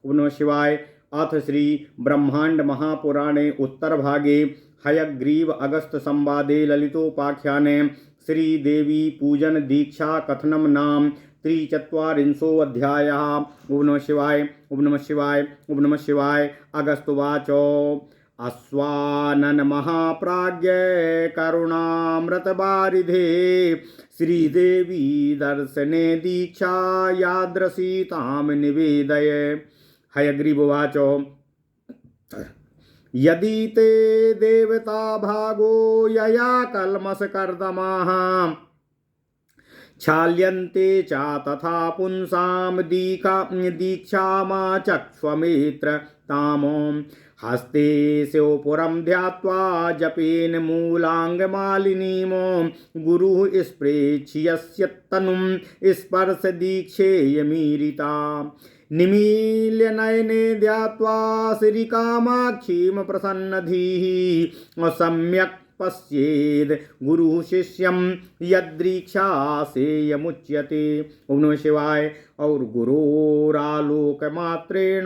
ओम नमः शिवाय। अथ श्री ब्रह्मांड महापुराणे उत्तरभागे हयग्रीव अगस्त संवादे ललितोपाख्याने श्रीदेवी पूजन दीक्षा कथनम नाम त्रिचत्वारिंशोऽध्यायः। ओम नमः शिवाय। ओम नमः शिवाय। ओम नमः शिवाय। अगस्तुवाच आस्वानन महाप्राज्ञ करुणामृतवारिधे श्रीदेवी दर्शने दीक्षा यादृशीतां निवेदय। हयग्रीवोवाच यदि ते देवता भागो यया कल्मषकर्दमाः क्षाल्यन्ते च तथा पुंसां दीक्षामाचक्ष्वमित्र तामों हस्ते शिवपुरं ध्यात्वा जपेन मूलाङ्गमालिनीमो गुरुः स्पृच्छ्यस्य तनुं स्पर्श दीक्षेयमीरिता निमील्य नयने ध्यात्वा श्रीकामाक्षीं प्रसन्नधीः सम्यक् पश्येद गुरु शिष्यम यदृक्षा सेयमुच्यते। ओम नमः शिवाय। और गुरोरालोक मात्रेण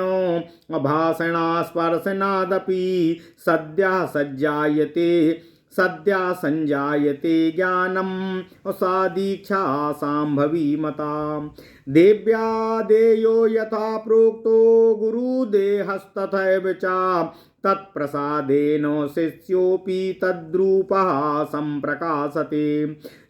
भाषणा स्पर्शनादपि सद्या संजायते ज्ञानम सा दीक्षा सांभवी मता देव्या देयो यथा प्रोक्तो गुरुदेहस्तथैव च तत्प्रसादेन शिष्योऽपि तद्रूपः सम्प्रकाशते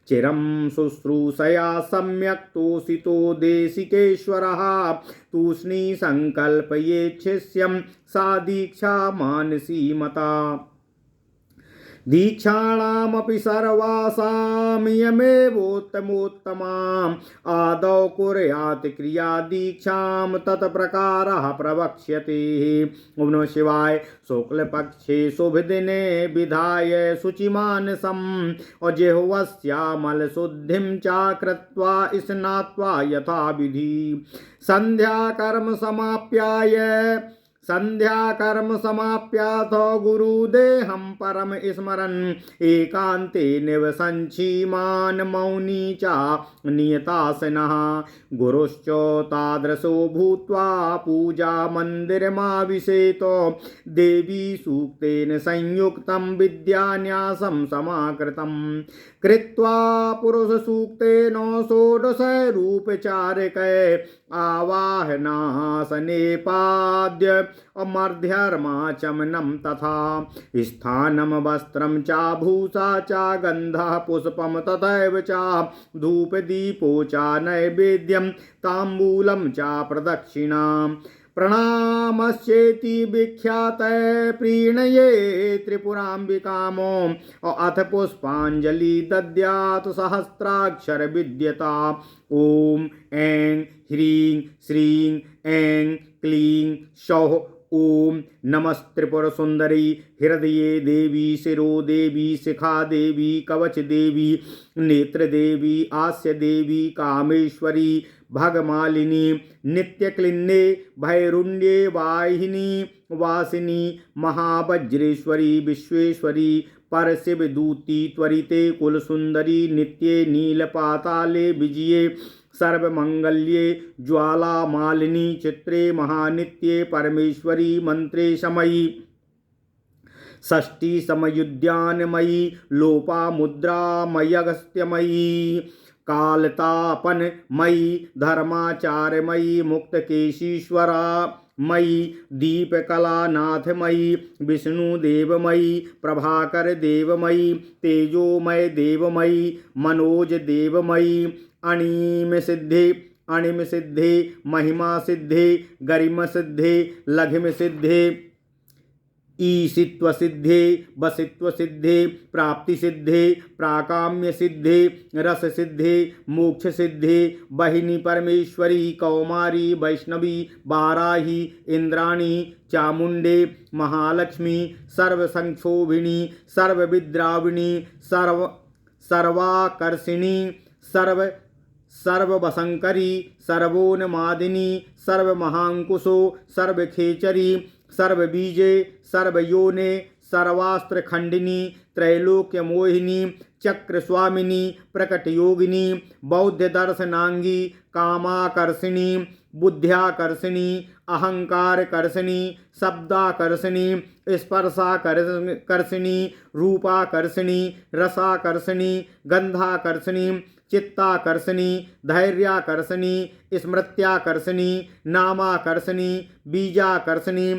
चिरं शुश्रूषया सम्यक् तोषितो देशिकेश्वरः तूष्णी संकल्पयेत् शिष्यं सा दीक्षा मानसी मता दीक्षाणामपि सर्वासां यमेवोत्तमोत्तमाम् आदौ कुर्यात् क्रिया दीक्षां तत्प्रकारः प्रवक्ष्यते। ओम नमः शिवाय। शुक्लपक्षे शुभदिने विधाय शुचिमानसम् जिह्वस्यामलशुद्धिं च कृत्वा स्नात्वा यथाविधि संध्याकर्म समाप्याथ गुरुदेहं परम स्मरन् एकान्ते निवसञ्छीमान् मौनी च नियतासनः गुरुश्च तादृशो भूत्वा पूजा मन्दिरमाविशेतो देवी सूक्तेन संयुक्तं विद्यान्यासं समाकृतं कृत्वा पुरुषसूक्तेन षोडश रूपचारिकै आवाहनासनेपाद्य अमर्ध्यर्माचमनं तथा स्थानं वस्त्रं चाभूषा च गन्धः पुष्पं तथैव च धूपदीपो च नैवेद्यं ताम्बूलं च प्रदक्षिणा प्रणामश्चेति विख्यात प्रीणये त्रिपुराम्बिकामो अथ पुष्पाञ्जलि दद्यात् सहस्राक्षर विद्यता ओम ऐं ह्रीं श्रीं ऐं क्लीं सौः ओम नमस्त्रिपुर सुंदरी हृदये देवी शिरो देवी शिखा देवी कवच देवी नेत्र देवी आस्य देवी कामेश्वरी भगमालिनी नित्यक्लिन्ने भैरुण्ये वाहिनी वासिनी महावज्रेश्वरी विश्वेश्वरी परशिवदूती त्वरिते कुलसुंदरी नित्ये नीलपाताले विजये सर्वमंगल्ये ज्वाला मालिनी चित्रे महानित्ये परमेश्वरी मंत्रे समयी षष्ठी समयुद्यानमयी लोपामुद्रामयगस्त्यमयी कालतापनमयी धर्माचार्यमयी मुक्तकेशीश्वरा मयि दीपकलानाथमयी विष्णुदेवमयी प्रभाकर देवमयी तेजोमय देवमयी मनोज देवमयी अणिम सिद्धे महिमा सिद्धे गरिम सिद्धे लघिम सिद्धे ईशित्व सिद्धे वसित्व सिद्धे प्राप्ति सिद्धे प्राकाम्य सिद्धे रस सिद्धे मोक्ष सिद्धे बहिनी परमेश्वरी कौमारी वैष्णवी बाराही इंद्राणी चामुंडे महालक्ष्मी सर्वसंक्षोभिणी सर्वविद्राविणी सर्वाकर्षिणी सर्ववशंकरी सर्वोन्मादिनी सर्वमहांकुशो सर्वखेचरी सर्वबीजे सर्वयोने सर्वास्त्र खंडिनी त्रैलोक्य मोहिनी चक्र स्वामिनी प्रकट योगिनी बौद्ध दर्शनांगी कामाकर्षिणी बुद्ध्याकर्षिणी अहंकारकर्षिणी शब्दाकर्षिणी स्पर्शाकर्षिणी रूपाकर्षिणी रसाकर्षिणी गंधाकर्षिणी चित्ताकर्षिणी धैर्याकर्षिणी स्मृत्याकर्षिणी नामाकर्षिणी बीजाकर्षिणी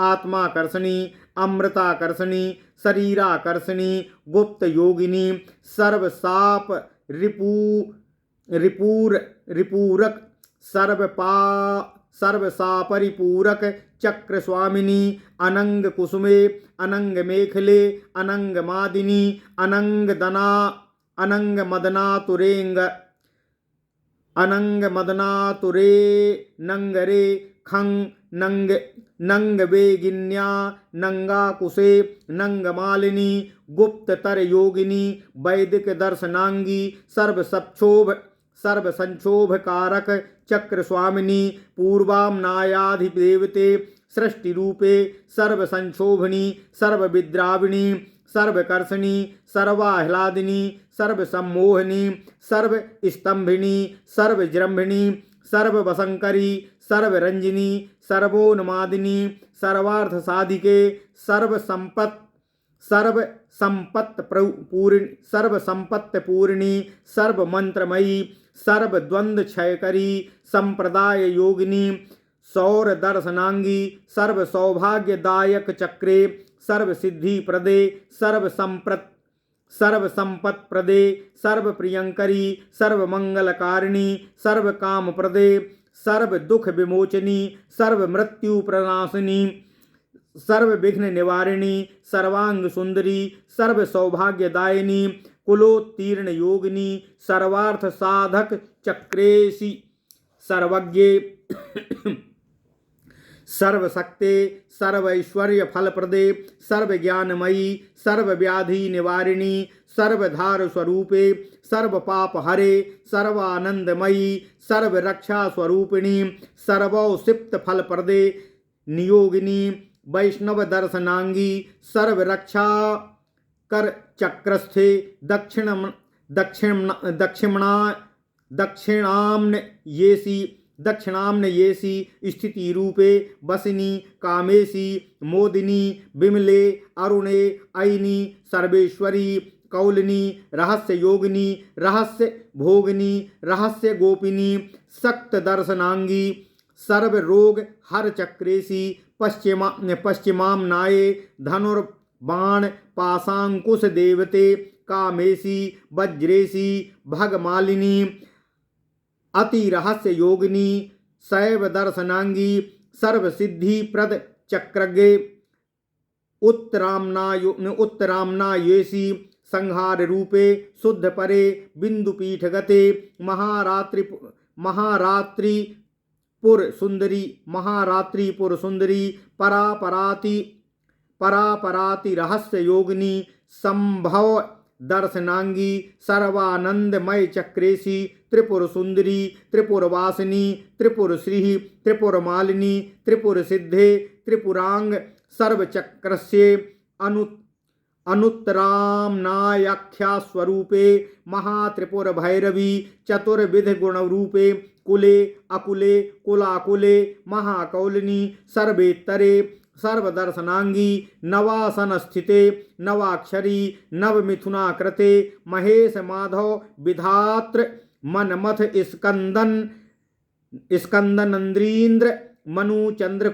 आत्माकर्षिणी अमृताकर्षिणी शरीराकर्षिणी गुप्त योगिनी सर्वसाप रिपूरक सर्वसापरिपूरक चक्र स्वामिनी अनंग कुसुमे अनंग मेखले अनंग मादिनी अनंग दना अनंग मदनातुरेंग अनंग मदनातुरे नंगरे खंग नंग नंग वेगिन्या नंगाकुशे नंग मालिनी गुप्ततर योगिनी वैदिक दर्शनांगी सर्व संक्षोभ कारक चक्र स्वामिनी पूर्वाम्नायाधिदेवते सृष्टि रूपे सर्व संक्षोभनी सर्व विद्राविणी सर्वकर्षणी सर्वाह्लादिनी सर्व सम्मोहिनी सर्व स्तंभिनी सर्व जृंभिणी सर्व वसंकरी सर्व रंजिनी सर्वोन्मादिनी सर्वार्थ साधिके सर्व संपत्त पूर्णी सर्व मंत्रमयी सर्व द्वंद्व क्षयकरी संप्रदाय योगिनी सौर दर्शनांगी सर्व सौभाग्यदायक चक्रे सर्व सिद्धि प्रदे सर्व संपत् प्रदे सर्व प्रियंकरी सर्व मंगलकारिणी सर्व काम प्रदे सर्व दुख विमोचनी सर्व मृत्यु प्रणाशिनी सर्व विघ्न निवारिणी सर्वांग सुंदरी सर्व सौभाग्यदायिनी कुलोत्तीर्ण योगिनी सर्वार्थ साधक चक्रेशी सर्वज्ञे सर्वशक्ते सर्वैश्वर्य फलप्रदे सर्वज्ञानमयी सर्वव्याधि निवारिणी सर्वधार स्वरूपे सर्वपाप हरे सर्वानंदमयी सर्वरक्षा स्वरूपिणी सर्वौसिप्त फलप्रदे नियोगिनी वैष्णव दर्शनांगी सर्वरक्षा कर चक्रस्थे दक्षिणाम्न येसी स्थिति रूपे वसिनी कामेशी मोदिनी विमले अरुणे अयिनी सर्वेश्वरी कौलिनी रहस्य योगिनी रहस्य भोगिनी रहस्य गोपिनी सक्त दर्शनांगी सर्व रोग हर चक्रेशी पश्चिमाम्नाये धनुर्बाण पाशांकुश देवते कामेशी वज्रेशी भगमालिनी अति रहस्य योगिनी शैव दर्शनांगी सर्व सिद्धि प्रद चक्रगे उत्तराम्ना येसी संहार रूपे शुद्ध परे बिंदुपीठ गते महारात्रिपुर सुंदरी परापराति रहस्य योगिनी संभव दर्शनांगी सर्वानंदमय चक्रेशी त्रिपुर सुंदरी त्रिपुर वासिनी त्रिपुर श्री त्रिपुर मालिनी त्रिपुर सिद्धे त्रिपुरांग सर्वचक्रस्य अनुत्तराम्नायाख्या स्वरूपे महात्रिपुर भैरवी चतुर्विध गुण रूपे कुले अकुले कुलाकुले महाकौलिनी सर्वेत्तरे सर्वदर्शनांगी नवासन स्थिते नवाक्षरी नवमिथुनाकृते महेश माधव विधात्र मनमथ स्कंदनंद्रीन्द्र मनु चंद्र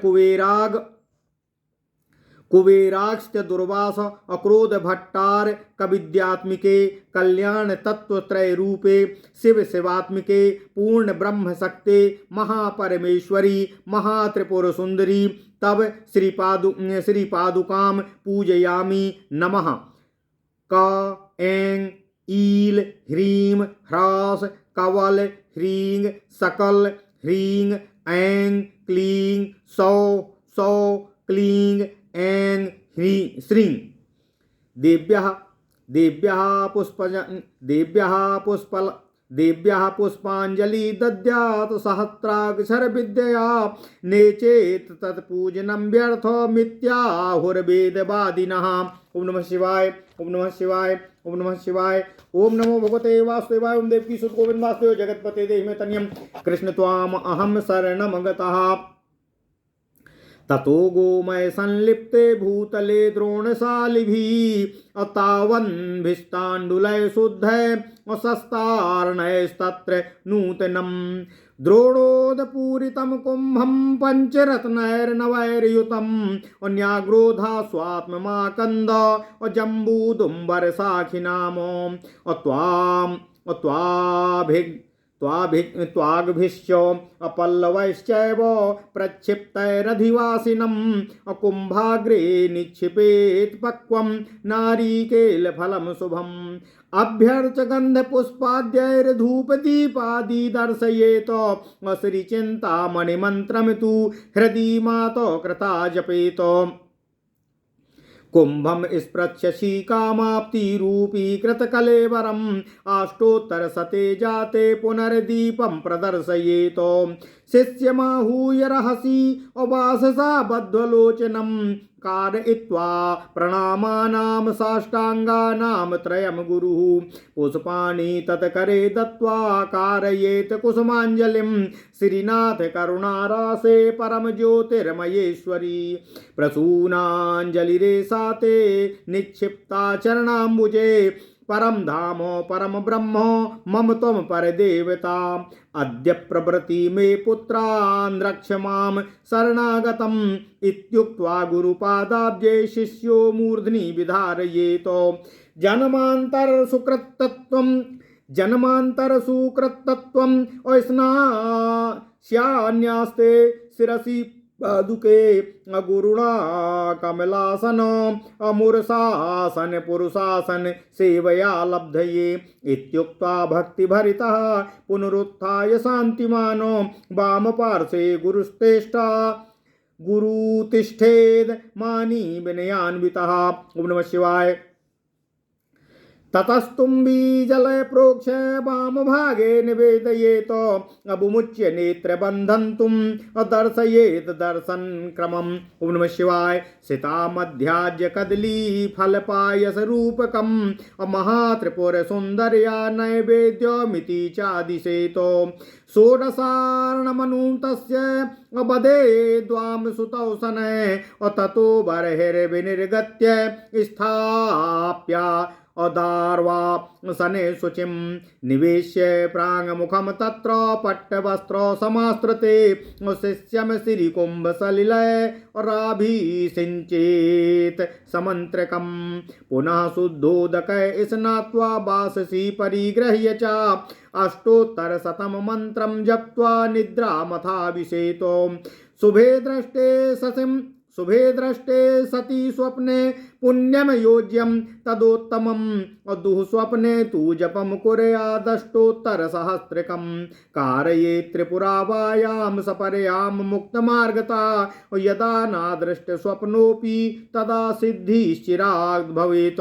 कुबेराक्ष दुर्वास अक्रोध भट्टार कविद्यात्मिके कल्याण तत्व त्रय रूपे शिव शिवात्मिके पूर्ण ब्रह्म शक्ते महापरमेश्वरी महात्रिपुर सुंदरी तब श्री पादुकाम पूजयामि नमः। क ऐं ईल ह्रीं ह्रास कवल ह्रीं सकल ह्रीं ऐं क्लीं सौ क्लीं ऐं श्रीं देव्यः देव्याः पुष्पाञ्जलि दद्यात् सहस्राक्षरविद्यया नेचेत् तत्पूजनं व्यर्थो मिथ्याहुर्वेदवादिनः। ओम नमः शिवाय, ओम नमः शिवाय, ओम नमः शिवाय। ओम नमो भगवते वासुदेवाय। ओम देवकी सुत गोविंद वासुदेव जगतपते देहि मे तन्यं कृष्ण त्वाम अहम शरणं गतः। ततो गोमय संलिप्ते भूतले द्रोणशालिभिः अतावन्भिस्ताण्डुलय शुद्धय शस्तार्णयस्तत्र नूतनं द्रोणोदपूरितं कुम्भं पञ्चरत्नैर्नवैर्युतं अन्याग्रोधा स्वात्ममाकन्द जम्बूदुम्बरशाखिनामो त्वाग्भिश्च अपल्लवैश्चैव प्रक्षिप्तैरधिवासिनम् अकुम्भाग्रे निक्षिपेत् पक्वं नारीकेलफलं शुभम् अभ्यर्च गन्धपुष्पाद्यैर्धूपदीपादि दर्शयेत श्रीचिन्तामणिमन्त्रं तु हृदि मातो कृता जपेत कुंभम स्पृश्यसि कामाप्तिरूपी कृतकलेवरम् अष्टोत्तरशते जाते पुनर्दीपं प्रदर्शयेत शिष्यमाहूय रहसि अवाससा बद्धलोचनं कारयित्वा प्रणामानां साष्टाङ्गानां त्रयं गुरुः पुष्पाणि तत्करे दत्त्वा कारयेत् कुसुमाञ्जलिं श्रीनाथ करुणारासे परम ज्योतिर्मयेश्वरी प्रसूनाञ्जलिरेषा ते निक्षिप्ता चरणाम्बुजे परम धामो परम ब्रह्मो मम त्वं परदेवता अद्य प्रभृति मे पुत्रान् रक्ष मां शरणागतम् इत्युक्त्वा गुरुपादाब्जे शिष्यो मूर्ध्नि विधारयेतो जन्मान्तर सुकृतत्वम् अस्नास्यान्यास्ते शिरसि पादुके गुरुणा कमलासन अमूर्षासन पुरुषासन सेवया लब्धये इत्युक्त्वा भक्तिभरितः पुनरुत्थाय शान्तिमानो वामपार्श्वे गुरुस्तेष्टा गुरुतिष्ठेद मानी विनयान्वितः। ओम नमः शिवाय। ततस्तुम्बी जलय प्रोक्ष वाम भागे निवेदयेत अबुमुच्य नेत्र बंधन्तुम दर्शयेत दर्शन क्रमम्। ओम नमः शिवाय। सीता मध्याज्य कदली फल पायस रूपकम महात्रिपुर सुंदर्या नैवेद्यमिति चादिशेतो षोडशार्णमनु तस्य बदे द्वाम सुतौ शनय ततो बर्हिर्विनिर्गत्य स्थाप्या अदार्वा सने शुचिं निवेश्य प्राङ्मुखं तत्र पट्टवस्त्र समास्त्रते शिष्यं श्रीकुम्भसलिलय राभिषिञ्चेत् समन्त्रकं पुनः शुद्धोदक स्नात्वा वाससि परिगृह्य च अष्टोत्तरशतं मन्त्रं जप्त्वा निद्रामथाभिषेतो शुभे दृष्टे सति स्वप्ने पुण्यम योज्यम तदोत्तमम दुःस्वप्ने तु जपम कुर्यादष्टोत्तरसहस्रकं कारये त्रिपुरावायां सपर्यां मुक्तमार्गता यदा नादृष्ट स्वप्नोऽपि तदा सिद्धिश्चिरात् भवेत्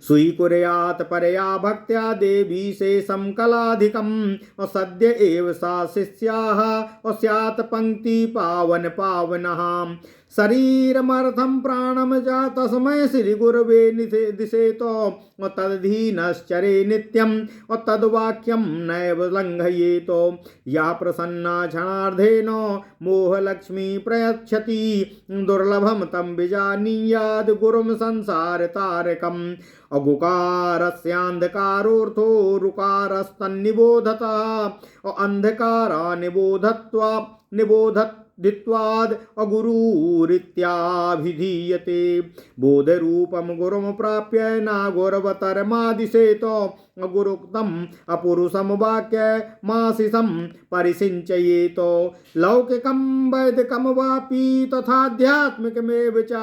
स्वीकुर्यात् परया भक्त्या देवी शेषं कलाधिकम् सद्य एव सा शिष्याः स्यात् पंक्ति पावन पावनः शरीरमर्थं प्राणं च तस्मै श्रीगुरवे दिशेत तदधीनश्चरे नित्यं तद्वाक्यं नैव लङ्घयेत या प्रसन्ना क्षणार्धेन मोहलक्ष्मी प्रयच्छति दुर्लभं तं विजानीयाद् गुरुं संसारतारकम् अगुकारस्यान्धकारोऽर्थो ऋकारस्तन्निबोधतः अन्धकारा निबोधत्वाद् अगुरुरित्याभिधीयते बोधरूपं गुरुं प्राप्य नागुरवतरमादिशेत गुरुक्तम् अपुरुषं वाक्यमाशिषं परिसिञ्चयेत लौकिकं वैदिकं वापि तथाध्यात्मिकमेव च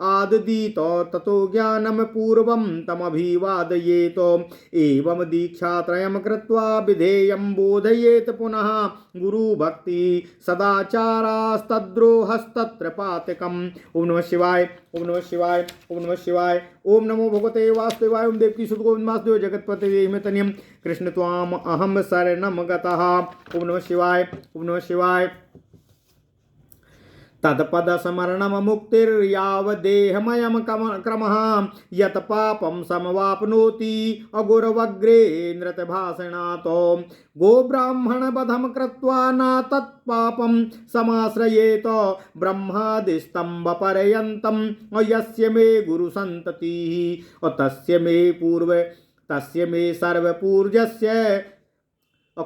आददीत ततो ज्ञानं पूर्वं तमभिवादयेत एवं दीक्षात्रयं कृत्वा विधेयं बोधयेत पुनः गुरुभक्ति सदाचारास्तद्रोहस्तत्र पातकम्। ओम नमः शिवाय। ओम नमः शिवाय, ओम नमः शिवाय। ओम नमो भगवते वासुदेवाय। ओम देवकी सुत गोविंद वासुदेव जगतपते देहि तनियम कृष्ण त्वाम अहम शरणम गतः। ओम नमः शिवाय, ओम नमः शिवाय। तत्पद स्मरणम मुक्तिर्यावदेहमयम क्रमः यत पापम समवाप्नोति अगुरवग्रे नृतभाषणातो गोब्राह्मण बधम कृत्वा न तत्पापम समाश्रयेत ब्रह्मादिस्तंभ पर्यन्तम यस्य मे गुरु संततिः तस्य मे सर्वपूज्यस्य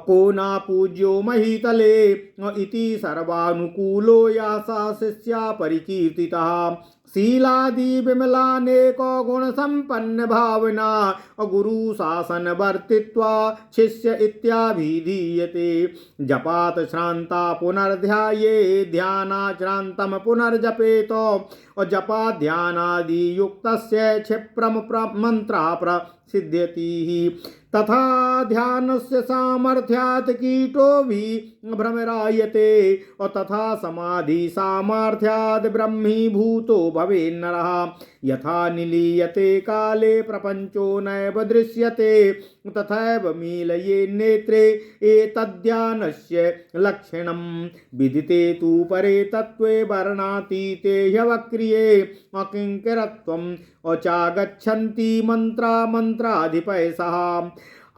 को न पूज्यो महीतले इति सर्वानुकूलो यासा शिष्या परिकीर्तितः शीलादि विमलानेको गुण संपन्न भावना गुरु शासन वर्तित्वा शिष्य इत्याभिधीयते। जपात श्रांता पुनर्ध्याये ध्यानाश्रांतम पुनर्जपेत और जपा ध्यानादि युक्तस्य क्षिप्रम मंत्रा प्रसिद्ध्यति तथा ध्यानस्य सामर्थ्यात् कीटो भी भ्रमरायते और तथा समाधि सामर्थ्यात् ब्रह्मीभूतो भवेन्नरः यथा निलीयते काले प्रपंचो नैव दृश्यते तथैव मीलये नेत्रे एतद्ध्यानस्य लक्षणं विदिते तु परे तत्त्वे वर्णातीते ह्यवक्रिये अकिंकरत्वम् अचागच्छन्ति मंत्रा मंत्राधिपयसः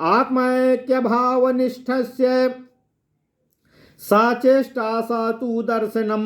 आत्मैक्यभावनिष्ठस्य सा चेष्टा सा तु दर्शनम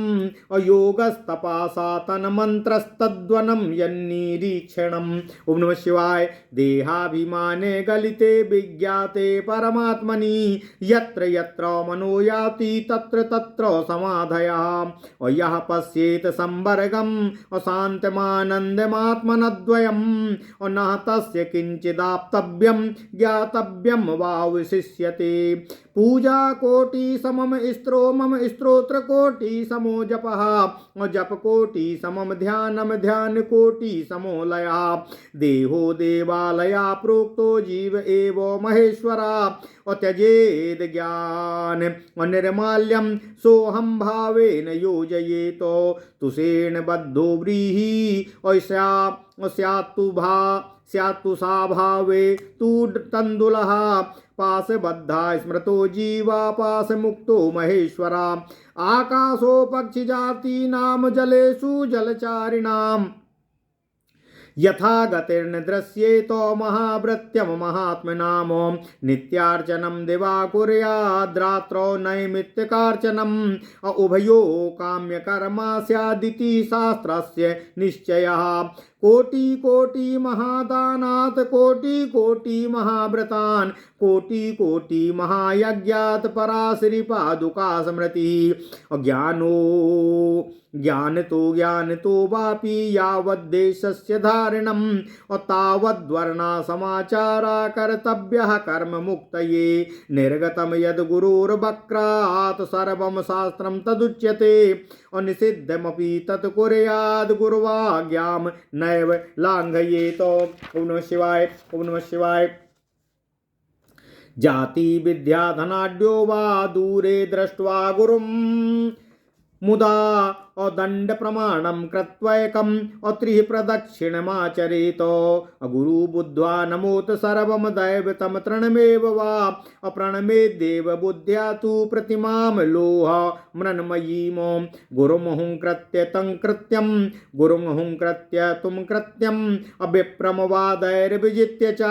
अयोगस्तपासा तन्मंत्रस्तद्वनं यन्निरीक्षणम्। ओम नमः शिवाय। देहाभिमाने गलिते विज्ञाते परमात्मनि यत्र यत्र मनो याति तत्र तत्र समाधयः यः पश्येत संवर्गम् अशान्तमानन्दमात्मनद्वयम् न तस्य किंचिदाप्तव्यं ज्ञातव्यं वा विशिष्यते। पूजा कोटि समम स्त्रोमम स्तोत्र कोटि समो जपः जप कोटि समम ध्यानम ध्यान कोटि समो लयः देहो देवालया प्रोक्तो जीव एव महेश्वरा त्यजेद ज्ञान निर्माल्यम सोहम भावेन योजयेत तुषेण बद्धो व्रीहि स्यात्तु सा भावे तु तंदुलः पाशबद्धा स्मृतो जीवा पाश मुक्तो महेश्वरा आकाशो पक्षि जाति नाम जलेषु जलचारिणाम यथा गतिर्न दृश्येत महाव्रत्यम महात्मनाम नित्यार्चनम दिवा कुर्याद्रात्रौ नैमित्तिकार्चनम उभयो काम्यकर्मा स्यादिति शास्त्रस्य निश्चयः कोटि कोटि महादानात् कोटि कोटि महाव्रतान् कोटि कोटि महायज्ञात् पराशरी पादुका स्मृति ज्ञानतो वापि यावद्देशस्य धारणं तावद्वर्णा समाचारा कर्तव्यः कर्म मुक्तये निर्गतं यद् गुरुर्वक्रात् सर्वं शास्त्रं तदुच्यते निषिद्धमपि तत् कुर्याद् गुरुवाज्ञां नैव लाङ्घयेत। ओम नमः शिवाय, ओम नमः शिवाय। जाति विद्या धनाढ्यो वा दूरे दृष्ट्वा गुरुं मुदा अदंड प्रमाणम कृत्वैकम अत्रिः प्रदक्षिणमाचरेत गुरु बुद्ध्वा नमोत सर्वम दैवतम तृणमेव वा अप्रणमे देव बुद्ध्या तु प्रतिमां लोह मृन्मयीम गुरुमहुं कृत्य तं कृत्यं गुरुमहुं कृत्य तुम कृत्यम अभिप्रमवादैर्विजित्य च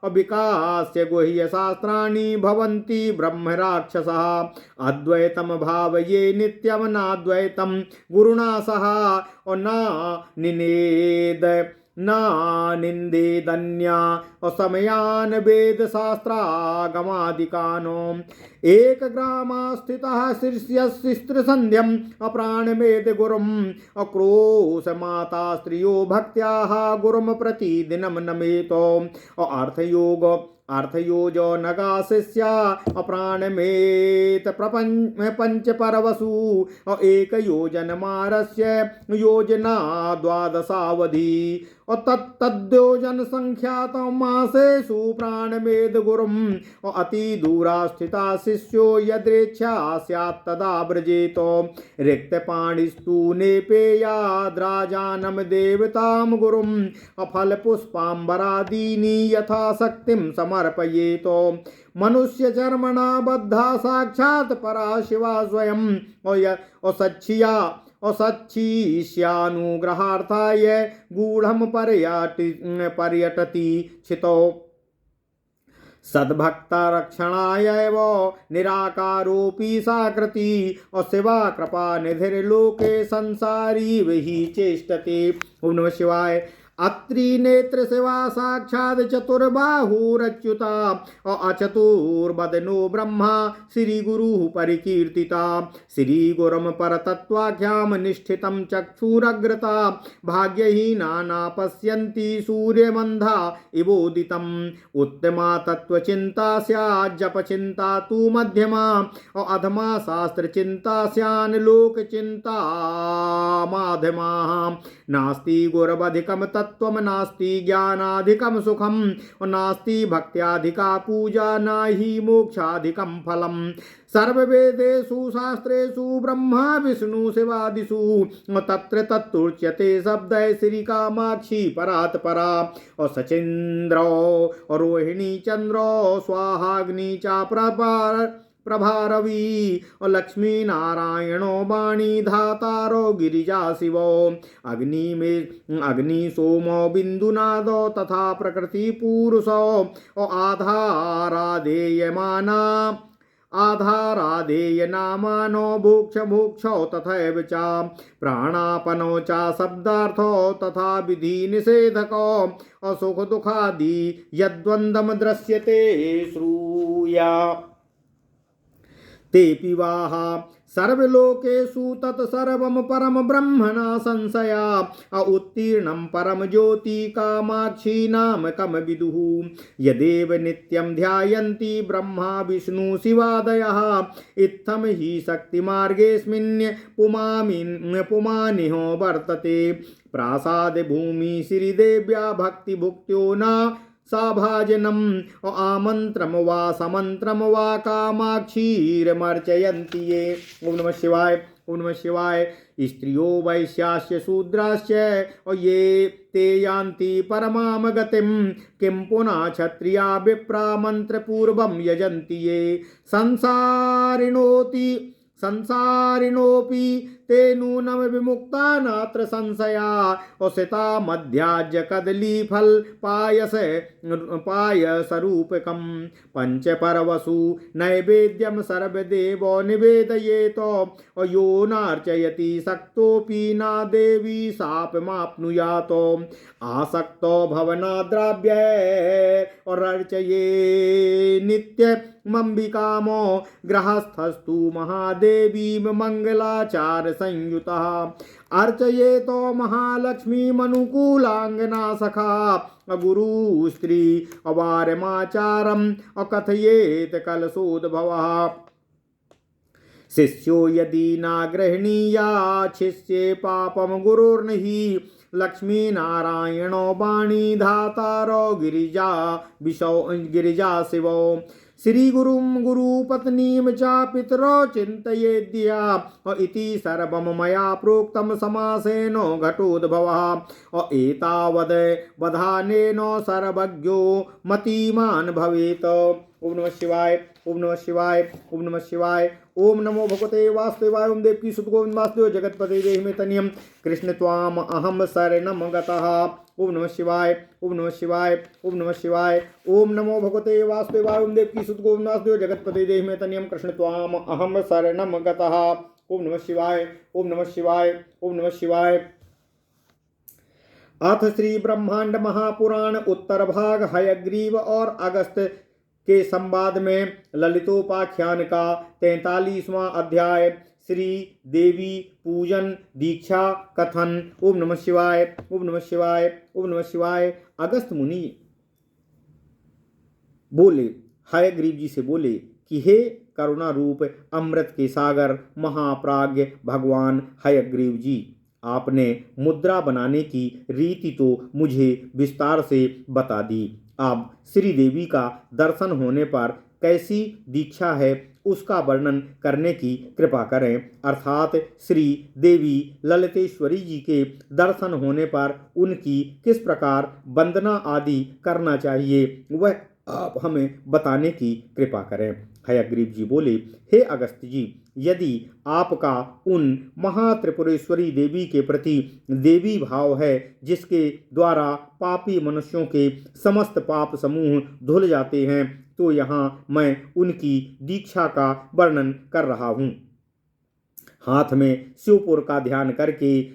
अविकास्य गुह्य शास्त्राणि भवन्ति ब्रह्म राक्षसः अद्वैतम भावये नित्यम नाद्वैतम गुरुणा सह और निंदेदन्या और समयान वेद शास्त्रागमादिकानो एक ग्रामस्थितः शिष्यस्त्रिसन्ध्यम् अप्राणमेद गुरुम् अक्रोश माता स्त्रियो भक्त्याः गुरुम् प्रतिदिनं नमेतो अर्थयोग अर्थयोजो नगाशिष्या अप्राणमेत पंच परवसु एक योजन मारस्य योजना द्वादशावधि तद्योजन संख्यात मासेषु प्राणमेद गुरुम अति दूरा स्थिता शिष्यो यद्रेच्छा स्यात् तदा व्रजेत रिक्त पाणिस्तु नेपेयाद्राजानम देवताम गुरुम अफल पुष्पाम्बरादीनि यथा शक्तिं समर्पयेत मनुष्य चर्मणा बद्धा साक्षात् परा शिवा स्वयं असच्छिष्यानुग्रहार्थाय गूढ़ं पर्यटति छितो सद्भक्ता रक्षणाय एव निराकारोऽपि साकृति शिवा कृपा निधिर्लोके संसारी वही चेष्टते। ओम नमः शिवाय। अत्रि नेत्र शिवा साक्षात् चतुर्बाहुरच्युता अचतुर्वदनो ब्रह्मा श्री गुरु परिकीर्तिता श्री गुरुम परतत्वाख्याम निष्ठितं चक्षुरग्रता भाग्यहीना न पश्यन्ति सूर्यमन्धा इवोदितम् उत्तमा तत्त्वचिन्ता स्यात् जपचिन्ता तु मध्यमा अधमा शास्त्रचिन्ता स्यान् लोकचिन्ता माध्यमा नास्ति गुरवधिकं तत्त्वं नास्ति ज्ञानाधिकं सुखं नास्ति भक्त्याधिका पूजा नाहि मोक्षाधिकं फलम् सर्ववेदेषु शास्त्रेषु ब्रह्मा विष्णु शिवादिषु तत्र तत्तुच्यते शब्दै श्री कामाक्षी परात् परा सचेन्द्रो रोहिणी चंद्रो स्वाहाग्नि च प्रभारवी लक्ष्मी नारायणो वाणी धातारो गिरिजा शिवो अग्नि सोमो बिंदुनादो तथा प्रकृति पुरुषो आधारादेय नामानो भूक्षो तथैव च प्राणापनो च शब्दार्थो तथा विधि निषेधको असुख दुखादि यद्वन्द्वं दृश्यते श्रूया ते पिवाह सर्वलोकेषु तत्सर्वं परम ब्रह्मणा संशया उत्तीर्णं परम ज्योति कामाक्षी नामकं विदुः यदेव नित्यं ध्यायन्ति ब्रह्मा विष्णु शिवादयः इत्थं हि शक्तिमार्गेऽस्मिन् पुमानिहो वर्तते प्रासाद भूमि श्रीदेव्या भक्तिभुक्त्यो न साभाजनम आमंत्रम वा समंत्रम वा कामाक्षीरमर्चयन्ति ये। ओम नमः शिवाय। ओम नमः शिवाय। स्त्रियो वैश्याश्च शूद्राश्च ये ते यान्ति परमां गतिं किं पुनः क्षत्रिया विप्रा मंत्रपूर्वं यजन्ति ये संसारिणोऽपि ते नूनं विमुक्ता नात्र संशया औषिता मध्याज्य कदली फल पायसरूपकं पंचपरवसु नैवेद्यं सर्वदेवो निवेदयेत यो नार्चयति शक्तोऽपि न देवी शापमाप्नुयात् आसक्तो भवनाद्राव्ये और अर्चये नित्य मम्बिकामो गृहस्थस्तु महादेवी मंगलाचार संयुतः अर्चयेतो महालक्ष्मी मनुकूलांगना सखा गुरु स्त्री अवारमाचारम अकथयेत कलशोद्भवः शिष्यो यदि न गृह्णीयाच्छिष्ये पापम गुरुर्नहि लक्ष्मी नारायणो वाणी धातारो गिरिजा शिवो श्री गुरुम गुरुपत्नीं च पितरो चिन्तयेद्या इति सर्वं मया प्रोक्तं समासेन घटोद्भवः एतावद् वधानेन सर्वज्ञो मतिमान् भवेत्। ओम नमः शिवाय। ओम नमः शिवाय। ओम नमः शिवाय। ओम नमो भगवते वासुदेवाय। ओम देवकी सुत गोविंद वासुदेव जगतपते देहि मे तनियम कृष्ण त्वाम अहम शरणं गतः। ओम नमः शिवाय। ओम नमः शिवाय। ओम नमः शिवाय। ओम नमो भगवते वासुदेवाय। ओम देवकी सुत गोविंद वासुदेव जगतपते देहि मे तनियम कृष्ण त्वाम अहम शरणं गतः। ओम नमः शिवाय। ओम नमः शिवाय। ओम नमः शिवाय। अथ श्री ब्रह्मांड महापुराण उत्तर भाग हयग्रीव और अगस्त के संवाद में ललितोपाख्यान का 43वां अध्याय श्री देवी पूजन दीक्षा कथन। ओम नमः शिवाय। ओम नमः शिवाय। ओम नमः शिवाय। अगस्त मुनि बोले हयग्रीव जी से बोले कि हे करुणा रूप अमृत के सागर महाप्राज्ञ भगवान हयग्रीव जी, आपने मुद्रा बनाने की रीति तो मुझे विस्तार से बता दी। अब श्री देवी का दर्शन होने पर कैसी दीक्षा है उसका वर्णन करने की कृपा करें। अर्थात श्री देवी ललितेश्वरी जी के दर्शन होने पर उनकी किस प्रकार वंदना आदि करना चाहिए वह आप हमें बताने की कृपा करें। हयग्रीव जी बोले, हे अगस्त्य जी, यदि आपका उन महात्रिपुरेश्वरी देवी के प्रति देवी भाव है जिसके द्वारा पापी मनुष्यों के समस्त पाप समूह धुल जाते हैं, तो यहाँ मैं उनकी दीक्षा का वर्णन कर रहा हूँ। हाथ में शिवपुर का ध्यान करके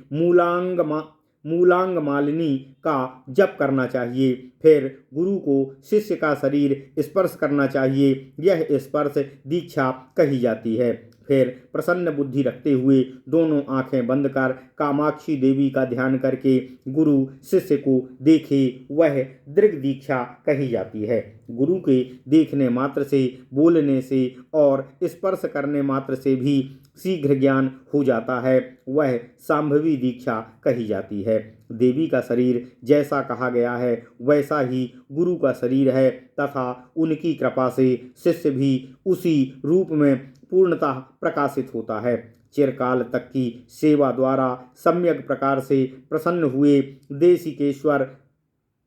मूलांग मालिनी का जप करना चाहिए। फिर गुरु को शिष्य का शरीर स्पर्श करना चाहिए। यह स्पर्श दीक्षा कही जाती है। फिर प्रसन्न बुद्धि रखते हुए दोनों आंखें बंद कर कामाक्षी देवी का ध्यान करके गुरु शिष्य को देखे, वह दृग दीक्षा कही जाती है। गुरु के देखने मात्र से, बोलने से और स्पर्श करने मात्र से भी शीघ्र ज्ञान हो जाता है, वह सांभवी दीक्षा कही जाती है। देवी का शरीर जैसा कहा गया है वैसा ही गुरु का शरीर है तथा उनकी कृपा से शिष्य भी उसी रूप में पूर्णतः प्रकाशित होता है। चिरकाल तक की सेवा द्वारा सम्यक प्रकार से प्रसन्न हुए देशिकेश्वर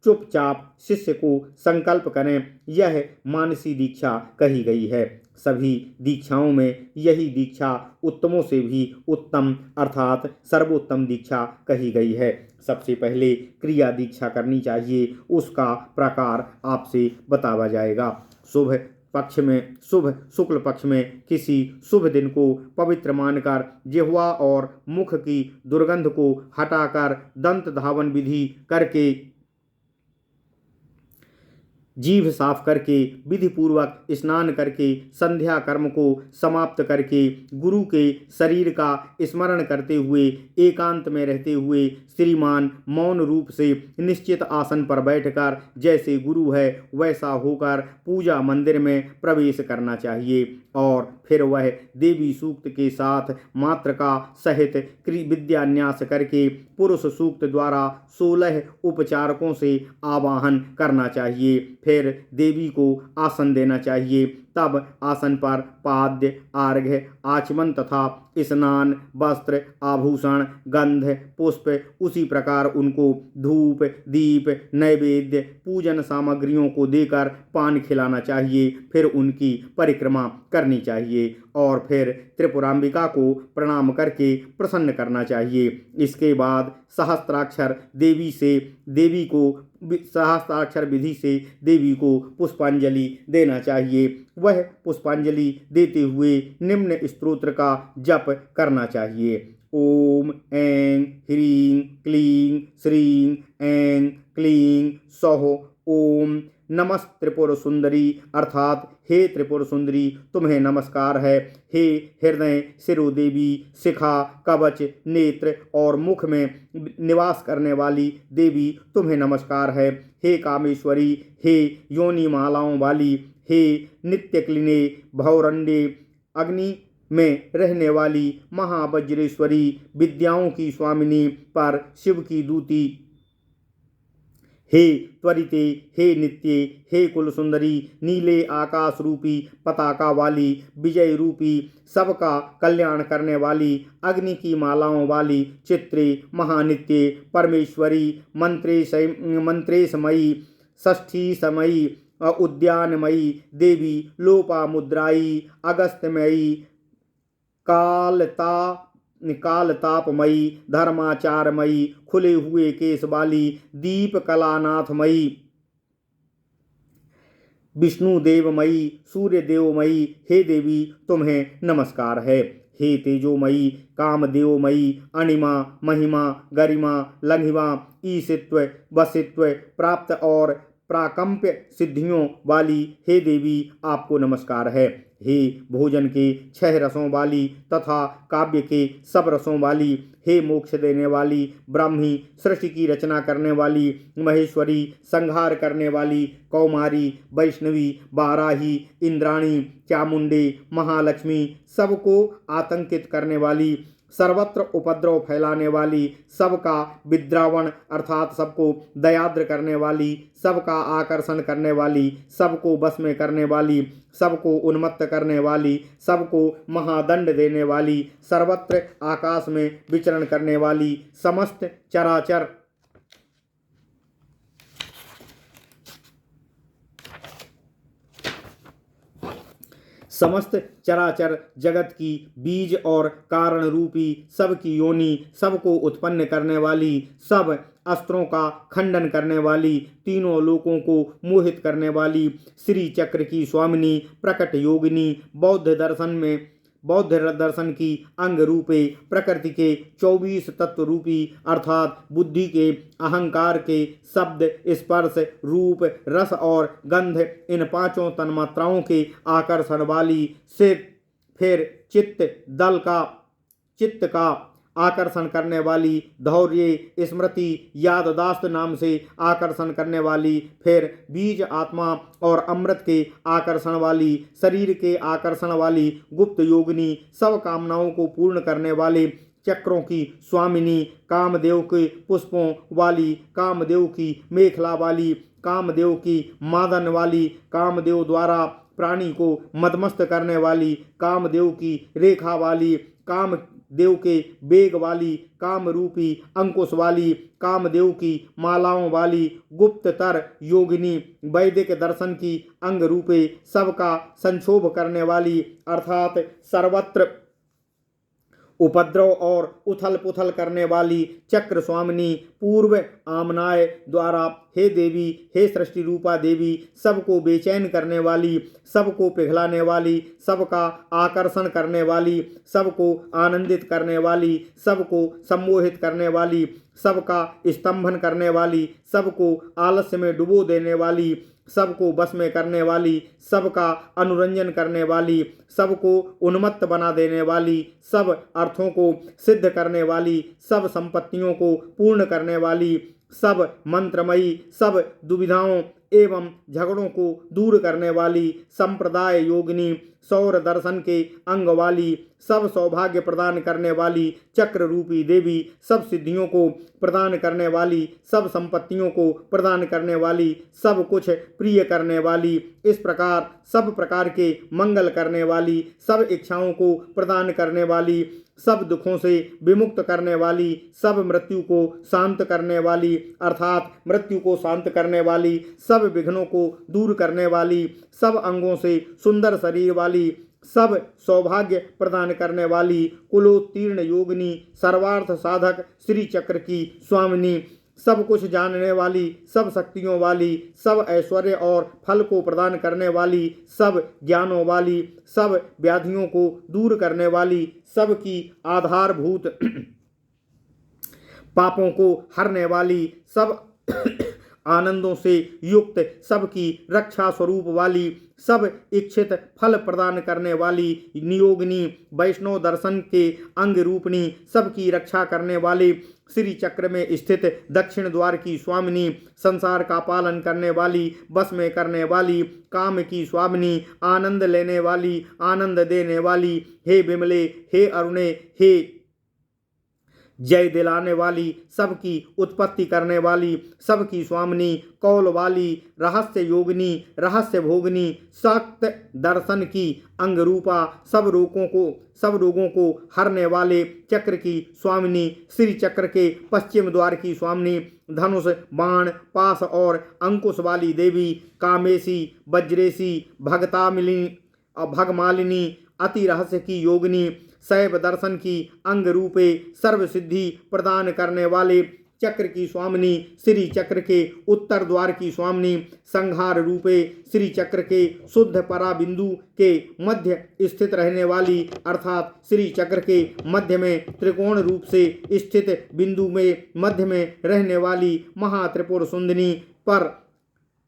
चुपचाप शिष्य को संकल्प करें, यह मानसी दीक्षा कही गई है। सभी दीक्षाओं में यही दीक्षा उत्तमों से भी उत्तम अर्थात सर्वोत्तम दीक्षा कही गई है। सबसे पहले क्रिया दीक्षा करनी चाहिए, उसका प्रकार आपसे बताया जाएगा। शुभ शुक्ल पक्ष में किसी शुभ दिन को पवित्र मानकर जिह्वा और मुख की दुर्गंध को हटाकर दंत धावन विधि करके जीभ साफ करके विधि पूर्वक स्नान करके संध्या कर्म को समाप्त करके गुरु के शरीर का स्मरण करते हुए एकांत में रहते हुए श्रीमान मौन रूप से निश्चित आसन पर बैठकर जैसे गुरु है वैसा होकर पूजा मंदिर में प्रवेश करना चाहिए और फिर वह देवी सूक्त के साथ मातृका सहित विद्यान्यास करके पुरुष सूक्त द्वारा 16 उपचारकों से आवाहन करना चाहिए। फिर देवी को आसन देना चाहिए। तब आसन पर पाद्य आर्घ्य आचमन तथा स्नान वस्त्र आभूषण गंध पुष्प उसी प्रकार उनको धूप दीप नैवेद्य पूजन सामग्रियों को देकर पान खिलाना चाहिए। फिर उनकी परिक्रमा करनी चाहिए और फिर त्रिपुरांबिका को प्रणाम करके प्रसन्न करना चाहिए। इसके बाद सहस्त्राक्षर विधि से देवी को पुष्पांजलि देना चाहिए। वह पुष्पांजलि देते हुए निम्न स्तोत्र का जप करना चाहिए। ओम ऐं ह्रीं क्लीं श्रीं ऐं क्लीं सौः ओम नमस् त्रिपुर सुंदरी अर्थात हे त्रिपुर सुंदरी तुम्हें नमस्कार है। हे हृदय शिरो देवी शिखा कवच नेत्र और मुख में निवास करने वाली देवी तुम्हें नमस्कार है। हे कामेश्वरी हे योनि मालाओं वाली हे नित्य क्लिने भौरंडे अग्नि में रहने वाली महावज्रेश्वरी विद्याओं की स्वामिनी पर शिव की दूती हे त्वरिते हे नित्ये हे कुल सुंदरी नीले आकाश रूपी पताका वाली विजय रूपी सबका कल्याण करने वाली अग्नि की मालाओं वाली चित्रे महानित्ये परमेश्वरी मंत्रेशमयी षष्ठी समयी उद्यानमयी देवी लोपामुद्राई अगस्त्यमयी कालतापमयी धर्माचारमयी खुले हुए केश वाली दीप कलानाथमयी विष्णु देवमयी सूर्य देवमयी हे देवी तुम्हें नमस्कार है। हे तेजोमयी कामदेवमयी अणिमा महिमा गरिमा लंघिमा ईशित्व वसित्व प्राप्त और प्राकंप्य सिद्धियों वाली हे देवी आपको नमस्कार है। हे भोजन के 6 रसों वाली तथा काव्य के सब रसों वाली, हे मोक्ष देने वाली, ब्राह्मी, सृष्टि की रचना करने वाली, महेश्वरी, संहार करने वाली, कौमारी, वैष्णवी, बाराही, इंद्राणी, चामुंडे, महालक्ष्मी, सबको आतंकित करने वाली, सर्वत्र उपद्रव फैलाने वाली, सबका विद्रावण अर्थात सबको दयाद्र करने वाली, सबका आकर्षण करने वाली, सबको बस में करने वाली, सबको उन्मत्त करने वाली, सबको महादंड देने वाली, सर्वत्र आकाश में विचरण करने वाली, समस्त चराचर जगत की बीज और कारण रूपी सबकी योनि, सबको उत्पन्न करने वाली, सब अस्त्रों का खंडन करने वाली, तीनों लोकों को मोहित करने वाली, श्री चक्र की स्वामिनी, प्रकट योगिनी, बौद्ध दर्शन की अंग रूपे, प्रकृति के 24 तत्व रूपी अर्थात बुद्धि के, अहंकार के, शब्द, स्पर्श, रूप, रस और गंध, इन 5 तन्मात्राओं के आकर्षण वाली, से फिर चित्त का आकर्षण करने वाली, धौर्य, स्मृति, याददाश्त नाम से आकर्षण करने वाली, फिर बीज, आत्मा और अमृत के आकर्षण वाली, शरीर के आकर्षण वाली, गुप्त योगिनी, सब कामनाओं को पूर्ण करने वाले, चक्रों की स्वामिनी, कामदेव के पुष्पों वाली, कामदेव की मेखला वाली, कामदेव की मादन वाली, कामदेव द्वारा प्राणी को मदमस्त करने वाली, कामदेव की रेखा वाली, कामदेव के बेग वाली, काम रूपी अंकुश वाली, कामदेव की मालाओं वाली, गुप्ततर योगिनी, वैदिक दर्शन की अंग रूपे सबका संक्षोभ करने वाली अर्थात सर्वत्र उपद्रव और उथल पुथल करने वाली, चक्र स्वामिनी, पूर्व आमनाय द्वारा, हे देवी, हे सृष्टि रूपा देवी, सबको बेचैन करने वाली, सबको पिघलाने वाली, सबका आकर्षण करने वाली, सबको आनंदित करने वाली, सबको सम्मोहित करने वाली, सबका स्तंभन करने वाली, सबको आलस्य में डुबो देने वाली, सबको बस में करने वाली, सबका अनुरंजन करने वाली, सबको उन्मत्त बना देने वाली, सब अर्थों को सिद्ध करने वाली, सब संपत्तियों को पूर्ण करने वाली, सब मंत्रमयी, सब दुविधाओं एवं झगड़ों को दूर करने वाली, संप्रदाय योगिनी, सौर दर्शन के अंग वाली, सब सौभाग्य प्रदान करने वाली, चक्र रूपी देवी, सब सिद्धियों को प्रदान करने वाली, सब संपत्तियों को प्रदान करने वाली, सब कुछ प्रिय करने वाली, इस प्रकार सब प्रकार के मंगल करने वाली, सब इच्छाओं को प्रदान करने वाली, सब दुखों से विमुक्त करने वाली, सब मृत्यु को शांत करने वाली अर्थात मृत्यु को शांत करने वाली, सब विघ्नों को दूर करने वाली, सब अंगों से सुंदर शरीर वाली, सब सौभाग्य प्रदान करने वाली, कुलोत्तीर्ण योगिनी, सर्वार्थ साधक, श्री चक्र की स्वामिनी, सब कुछ जानने वाली, सब शक्तियों वाली, सब ऐश्वर्य और फल को प्रदान करने वाली, सब ज्ञानों वाली, सब व्याधियों को दूर करने वाली, सबकी आधारभूत पापों को हरने वाली, सब आनंदों से युक्त, सबकी रक्षा स्वरूप वाली, सब इच्छित फल प्रदान करने वाली, नियोगिनी, वैष्णव दर्शन के अंग रूपनी, सबकी रक्षा करने वाले, श्री चक्र में स्थित दक्षिण द्वार की स्वामिनी, संसार का पालन करने वाली, बस में करने वाली, काम की स्वामिनी, आनंद लेने वाली, आनंद देने वाली, हे विमले, हे अरुणे, हे जय दिलाने वाली, सबकी उत्पत्ति करने वाली, सबकी स्वामिनी, कौल वाली, रहस्य योगिनी, रहस्य भोगिनी, सक्त दर्शन की अंग रूपा, सब रोगों को हरने वाले, चक्र की स्वामिनी, श्री चक्र के पश्चिम द्वार की स्वामिनी, धनुष, बाण, पास और अंकुश वाली देवी, कामेशी, वज्रेशी, भगमालिनी, अति रहस्य की योगिनी, शैव दर्शन की अंग रूपे सर्व सिद्धि प्रदान करने वाले, चक्र की स्वामिनी, श्री चक्र के उत्तर द्वार की स्वामिनी, संहार रूपे श्री चक्र के शुद्ध पराबिंदु के मध्य स्थित रहने वाली अर्थात श्री चक्र के मध्य में त्रिकोण रूप से स्थित बिंदु में मध्य में रहने वाली महात्रिपुर सुंदरी, पर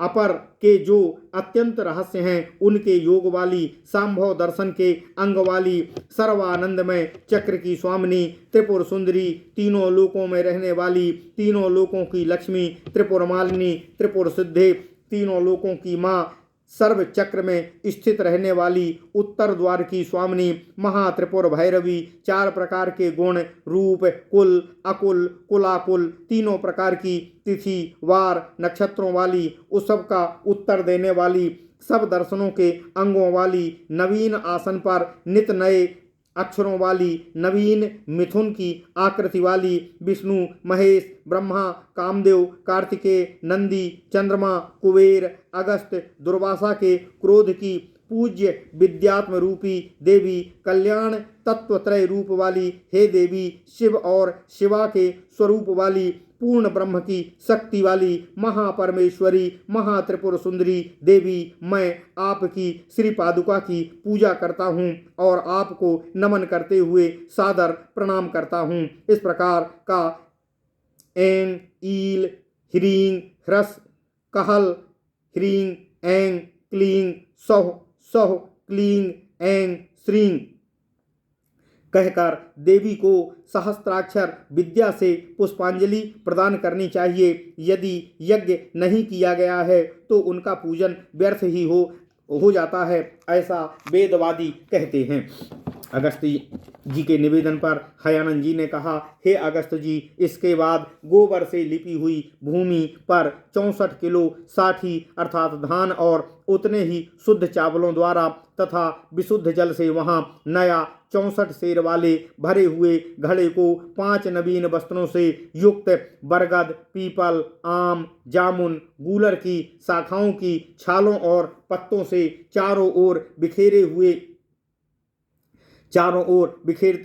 अपर के जो अत्यंत रहस्य हैं उनके योग वाली, सांभव दर्शन के अंग वाली, सर्वानंदमय चक्र की स्वामिनी, त्रिपुर सुंदरी, तीनों लोकों में रहने वाली, तीनों लोकों की लक्ष्मी, त्रिपुर मालिनी, त्रिपुर सिद्धे, तीनों लोकों की माँ, सर्व चक्र में स्थित रहने वाली, उत्तर द्वार की स्वामिनी, महात्रिपुर भैरवी, 4 प्रकार के गुण, रूप, कुल, अकुल, कुलाकुल, तीनों प्रकार की तिथि, वार, नक्षत्रों वाली, उस सब का उत्तर देने वाली, सब दर्शनों के अंगों वाली, नवीन आसन पर नित नए अक्षरों वाली, नवीन मिथुन की आकृति वाली, विष्णु, महेश, ब्रह्मा, कामदेव, कार्तिकेय, नंदी, चंद्रमा, कुबेर, अगस्त, दुर्वासा के क्रोध की पूज्य विद्यात्म रूपी देवी, कल्याण तत्वत्रय रूप वाली हे देवी, शिव और शिवा के स्वरूप वाली, पूर्ण ब्रह्म की शक्ति वाली महापरमेश्वरी, महात्रिपुर सुंदरी देवी, मैं आपकी श्री पादुका की पूजा करता हूँ और आपको नमन करते हुए सादर प्रणाम करता हूँ। इस प्रकार का ऐं ईल ह्रीं ह्रस कहल ह्रीं ऐं क्लीं सौः सौः क्लीं ऐं श्रीं कहकर देवी को सहस्त्राक्षर विद्या से पुष्पांजलि प्रदान करनी चाहिए। यदि यज्ञ नहीं किया गया है तो उनका पूजन व्यर्थ ही हो जाता है, ऐसा वेदवादी कहते हैं। अगस्त जी के निवेदन पर हयानंद जी ने कहा, हे अगस्त जी, इसके बाद गोबर से लिपी हुई भूमि पर 64 किलो साठी अर्थात धान और उतने ही शुद्ध चावलों द्वारा तथा विशुद्ध जल से वहां नया 64 सेर वाले भरे हुए घड़े को 5 नवीन वस्त्रों से युक्त बरगद, पीपल, आम, जामुन, गूलर की शाखाओं की छालों और पत्तों से चारों ओर बिखेरते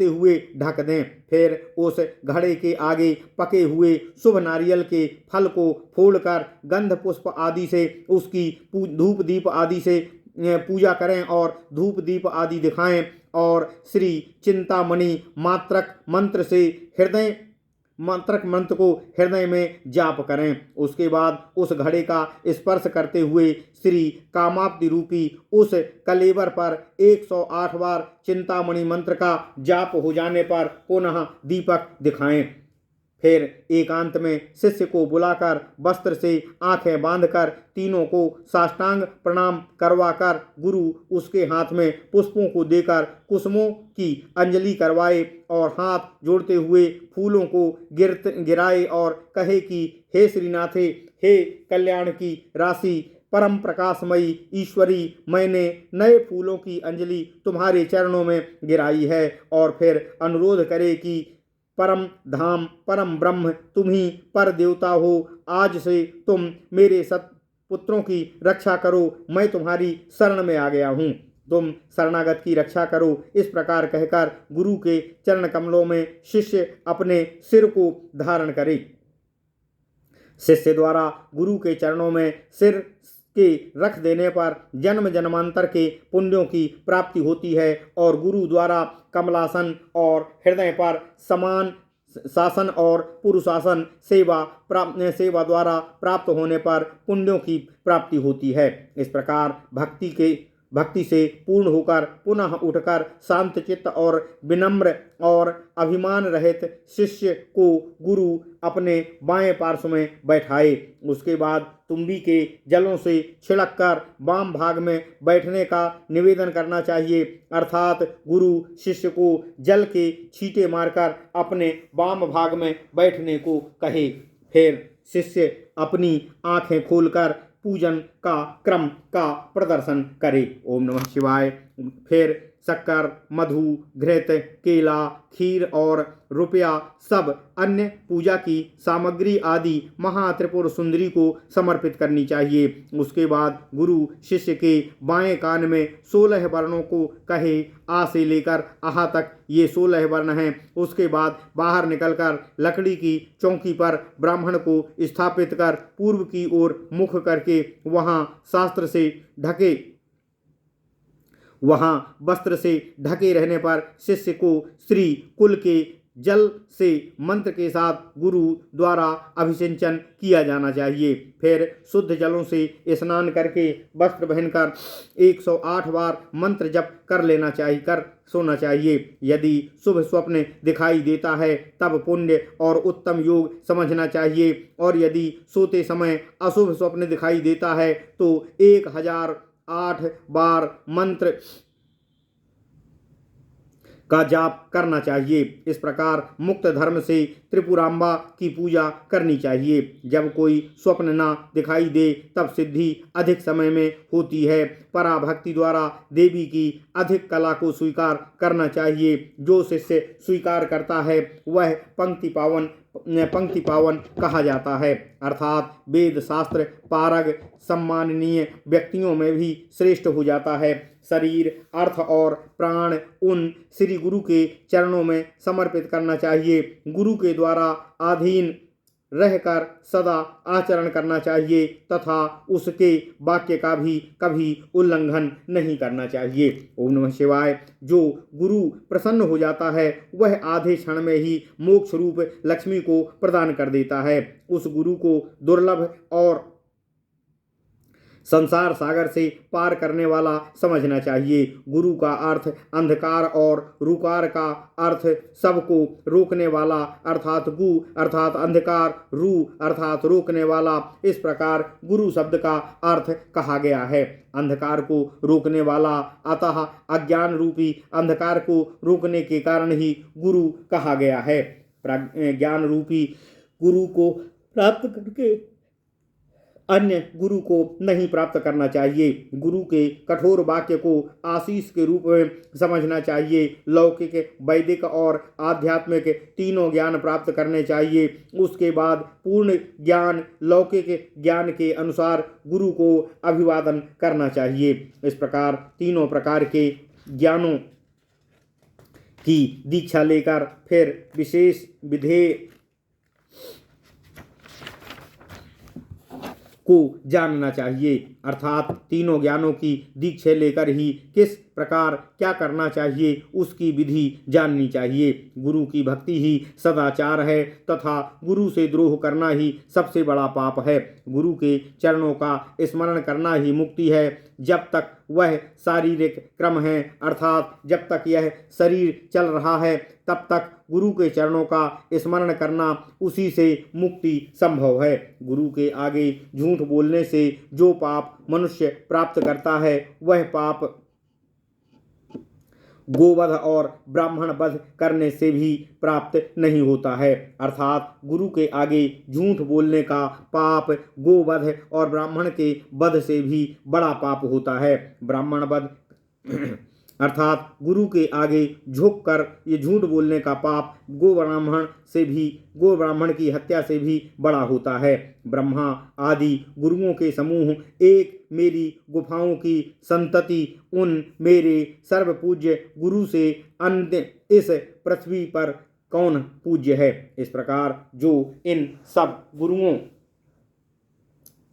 हुए ढक दें। फिर उस घड़े के आगे पके हुए शुभ नारियल के फल को फोड़कर गंध पुष्प आदि से उसकी धूप दीप आदि से पूजा करें और धूप दीप आदि दिखाएं और श्री चिंतामणि मात्रक मंत्र को हृदय में जाप करें। उसके बाद उस घड़े का स्पर्श करते हुए श्री कामाप्ति रूपी उस कलेवर पर 108 बार चिंतामणि मंत्र का जाप हो जाने पर पुनः दीपक दिखाएं। फिर एकांत में शिष्य को बुलाकर वस्त्र से आंखें बांधकर तीनों को साष्टांग प्रणाम करवाकर गुरु उसके हाथ में पुष्पों को देकर कुसुमों की अंजलि करवाए और हाथ जोड़ते हुए फूलों को गिराए और कहे कि हे श्रीनाथे, हे कल्याण की राशि, परम प्रकाशमयी ईश्वरी, मैंने नए फूलों की अंजलि तुम्हारे चरणों में गिराई है। और फिर अनुरोध करे कि परम धाम परम ब्रह्म तुम ही पर देवता हो, आज से तुम मेरे सत्पुत्रों की रक्षा करो, मैं तुम्हारी शरण में आ गया हूँ, तुम शरणागत की रक्षा करो। इस प्रकार कहकर गुरु के चरण कमलों में शिष्य अपने सिर को धारण करे। शिष्य द्वारा गुरु के चरणों में सिर के रख देने पर जन्म जन्मांतर के पुण्यों की प्राप्ति होती है और गुरु द्वारा कमलासन और हृदय पर समान शासन और पुरुषासन सेवा द्वारा प्राप्त होने पर पुण्यों की प्राप्ति होती है। इस प्रकार भक्ति से पूर्ण होकर पुनः उठकर शांत चित्त और विनम्र और अभिमान रहित शिष्य को गुरु अपने बाएं पार्श्व में बैठाए। उसके बाद तुम्बी के जलों से छिड़क कर वाम भाग में बैठने का निवेदन करना चाहिए, अर्थात गुरु शिष्य को जल के छींटे मारकर अपने वाम भाग में बैठने को कहे। फिर शिष्य अपनी आंखें खोलकर पूजन का क्रम का प्रदर्शन करे। ओम नमः शिवाय। फिर शक्कर, मधु, घृत, केला, खीर और रुपया सब अन्य पूजा की सामग्री आदि महात्रिपुर सुंदरी को समर्पित करनी चाहिए। उसके बाद गुरु शिष्य के बाएं कान में 16 वर्णों को कहे, आ से लेकर आहा तक ये 16 वर्ण हैं। उसके बाद बाहर निकलकर लकड़ी की चौकी पर ब्राह्मण को स्थापित कर पूर्व की ओर मुख करके वहाँ वस्त्र से ढके रहने पर शिष्य को श्री कुल के जल से मंत्र के साथ गुरु द्वारा अभिषेचन किया जाना चाहिए। फिर शुद्ध जलों से स्नान करके वस्त्र पहनकर 108 बार मंत्र जप कर लेना चाहिए, कर सोना चाहिए। यदि शुभ स्वप्न दिखाई देता है तब पुण्य और उत्तम योग समझना चाहिए, और यदि सोते समय अशुभ स्वप्न दिखाई देता है तो 1008 बार मंत्र का जाप करना चाहिए। इस प्रकार मुक्त धर्म से त्रिपुरांबा की पूजा करनी चाहिए। जब कोई स्वप्न ना दिखाई दे तब सिद्धि अधिक समय में होती है। पराभक्ति द्वारा देवी की अधिक कला को स्वीकार करना चाहिए। जो शिष्य स्वीकार करता है वह पंक्ति पावन कहा जाता है, अर्थात वेद शास्त्र पारग सम्माननीय व्यक्तियों में भी श्रेष्ठ हो जाता है। शरीर, अर्थ और प्राण उन श्री गुरु के चरणों में समर्पित करना चाहिए। गुरु के द्वारा अधीन रहकर सदा आचरण करना चाहिए तथा उसके वाक्य का भी कभी उल्लंघन नहीं करना चाहिए। ओम नमः शिवाय। जो गुरु प्रसन्न हो जाता है वह आधे क्षण में ही मोक्ष रूप लक्ष्मी को प्रदान कर देता है। उस गुरु को दुर्लभ और संसार सागर से पार करने वाला समझना चाहिए। गुरु का अर्थ अंधकार और रुकार का अर्थ सबको रोकने वाला, अर्थात गु अर्थात अंधकार, रू अर्थात रोकने वाला। इस प्रकार गुरु शब्द का अर्थ कहा गया है, अंधकार को रोकने वाला। अतः अज्ञान रूपी अंधकार को रोकने के कारण ही गुरु कहा गया है। ज्ञान रूपी गुरु को प्राप्त करके अन्य गुरु को नहीं प्राप्त करना चाहिए। गुरु के कठोर वाक्य को आशीष के रूप में समझना चाहिए। लौकिक, वैदिक और आध्यात्मिक तीनों ज्ञान प्राप्त करने चाहिए। उसके बाद पूर्ण ज्ञान लौकिक ज्ञान के अनुसार गुरु को अभिवादन करना चाहिए। इस प्रकार तीनों प्रकार के ज्ञानों की दीक्षा लेकर फिर विशेष विधेय को जानना चाहिए, अर्थात तीनों ज्ञानों की दीक्षा लेकर ही किस प्रकार क्या करना चाहिए उसकी विधि जाननी चाहिए। गुरु की भक्ति ही सदाचार है तथा गुरु से द्रोह करना ही सबसे बड़ा पाप है। गुरु के चरणों का स्मरण करना ही मुक्ति है। जब तक वह शारीरिक क्रम है, अर्थात जब तक यह शरीर चल रहा है तब तक गुरु के चरणों का स्मरण करना, उसी से मुक्ति संभव है। गुरु के आगे झूठ बोलने से जो पाप मनुष्य प्राप्त करता है वह पाप गोवध और ब्राह्मण वध करने से भी प्राप्त नहीं होता है, अर्थात गुरु के आगे झूठ बोलने का पाप गोवध और ब्राह्मण के वध से भी बड़ा पाप होता है। ब्राह्मण वध अर्थात गुरु के आगे झुक कर ये झूठ बोलने का पाप गो ब्राह्मण की हत्या से भी बड़ा होता है। ब्रह्मा आदि गुरुओं के समूह एक मेरी गुफाओं की संतति उन मेरे सर्वपूज्य गुरु से अन्य इस पृथ्वी पर कौन पूज्य है। इस प्रकार जो इन सब गुरुओं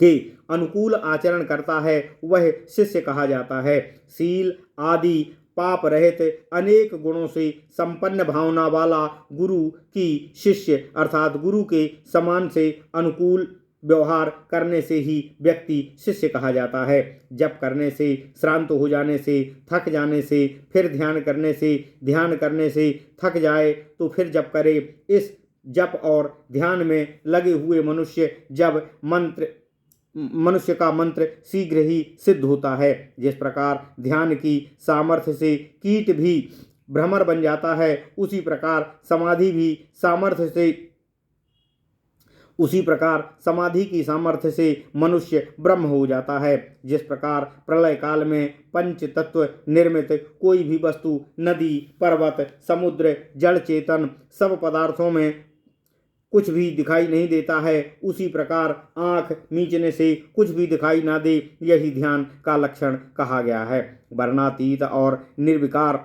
के अनुकूल आचरण करता है वह शिष्य कहा जाता है। शील आदि पाप रहित अनेक गुणों से संपन्न भावना वाला गुरु की शिष्य अर्थात गुरु के समान से अनुकूल व्यवहार करने से ही व्यक्ति शिष्य कहा जाता है। जप करने से, श्रांत हो जाने से, थक जाने से, फिर ध्यान करने से थक जाए तो फिर जप करे। इस जप और ध्यान में लगे हुए मनुष्य का मंत्र शीघ्र ही सिद्ध होता है। जिस प्रकार ध्यान की सामर्थ्य से कीट भी भ्रमर बन जाता है, उसी प्रकार समाधि की सामर्थ्य से मनुष्य ब्रह्म हो जाता है। जिस प्रकार प्रलय काल में पंच तत्व निर्मित कोई भी वस्तु, नदी, पर्वत, समुद्र, जड़ चेतन सब पदार्थों में कुछ भी दिखाई नहीं देता है, उसी प्रकार आँख मीचने से कुछ भी दिखाई ना दे, यही ध्यान का लक्षण कहा गया है। वर्णातीत और निर्विकार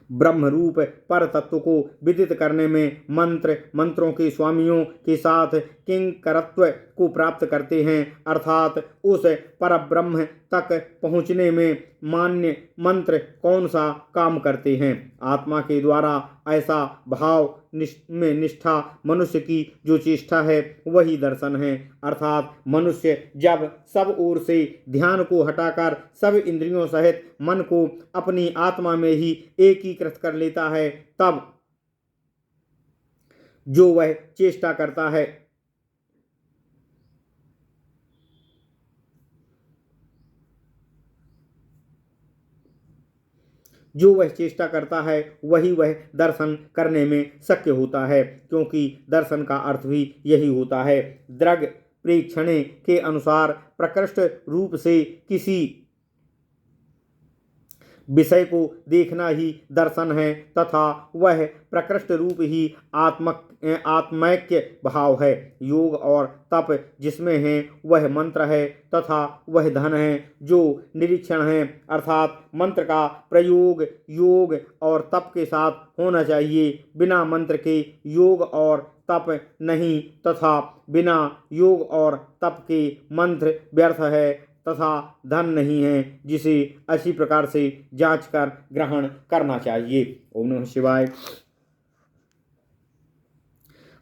ब्रह्म रूप पर तत्व को विदित करने में मंत्रों के स्वामियों के साथ किंकरत्व को प्राप्त करते हैं, अर्थात उस पर ब्रह्म तक पहुँचने में मान्य मंत्र कौन सा काम करते हैं। आत्मा के द्वारा ऐसा भाव में निष्ठा मनुष्य की जो चेष्टा है वही दर्शन है। अर्थात मनुष्य जब सब ओर से ध्यान को हटाकर सब इंद्रियों सहित मन को अपनी आत्मा में ही एकीकृत कर लेता है, तब जो वह चेष्टा करता है वही वह दर्शन करने में शक्य होता है, क्योंकि दर्शन का अर्थ भी यही होता है। दृग प्रेक्षणे के अनुसार प्रकृष्ट रूप से किसी विषय को देखना ही दर्शन है, तथा वह प्रकृष्ट रूप ही आत्मैक्य भाव है। योग और तप जिसमें है वह मंत्र है, तथा वह धन है जो निरीक्षण है। अर्थात मंत्र का प्रयोग योग और तप के साथ होना चाहिए, बिना मंत्र के योग और तप नहीं, तथा बिना योग और तप के मंत्र व्यर्थ है तथा धन नहीं है, जिसे अच्छी प्रकार से जांच कर ग्रहण करना चाहिए। ओम नमः शिवाय।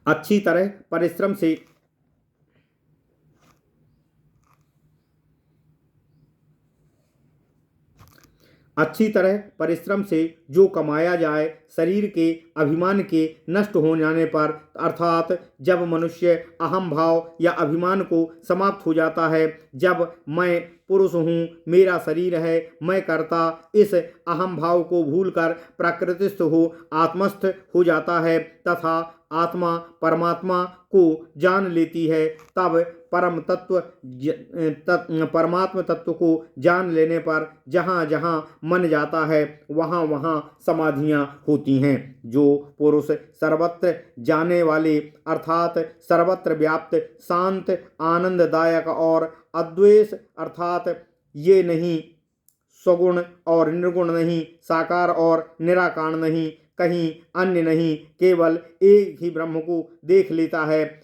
अच्छी तरह परिश्रम से जो कमाया जाए, शरीर के अभिमान के नष्ट हो जाने पर, अर्थात जब मनुष्य अहम भाव या अभिमान को समाप्त हो जाता है, जब मैं पुरुष हूँ, मेरा शरीर है, मैं कर्ता, इस अहम भाव को भूलकर प्रकृतिस्थ हो आत्मस्थ हो जाता है, तथा आत्मा परमात्मा को जान लेती है, तब परमात्म तत्व को जान लेने पर जहाँ जहाँ मन जाता है वहाँ वहाँ समाधियाँ होती हैं। जो पुरुष सर्वत्र जाने वाले अर्थात सर्वत्र व्याप्त, शांत, आनंददायक और अद्वेष, अर्थात ये नहीं सगुण और निर्गुण नहीं, साकार और निराकार नहीं, कहीं अन्य नहीं, केवल एक ही ब्रह्म को देख लेता है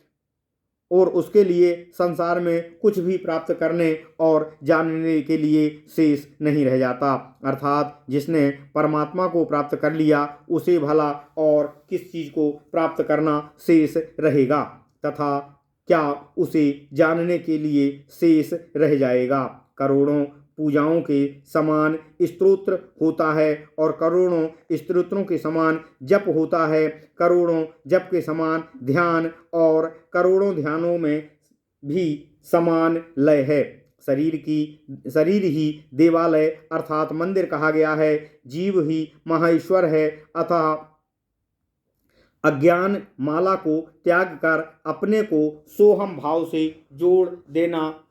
और उसके लिए संसार में कुछ भी प्राप्त करने और जानने के लिए शेष नहीं रह जाता। अर्थात जिसने परमात्मा को प्राप्त कर लिया उसे भला और किस चीज़ को प्राप्त करना शेष रहेगा, तथा क्या उसे जानने के लिए शेष रह जाएगा। करोड़ों पूजाओं के समान स्तोत्र होता है और करोड़ों स्तोत्रों के समान जप होता है, करोड़ों जप के समान ध्यान और करोड़ों ध्यानों में भी समान लय है। शरीर ही देवालय अर्थात मंदिर कहा गया है, जीव ही महाईश्वर है, अतः अज्ञान माला को त्याग कर अपने को सोहम भाव से जोड़ देना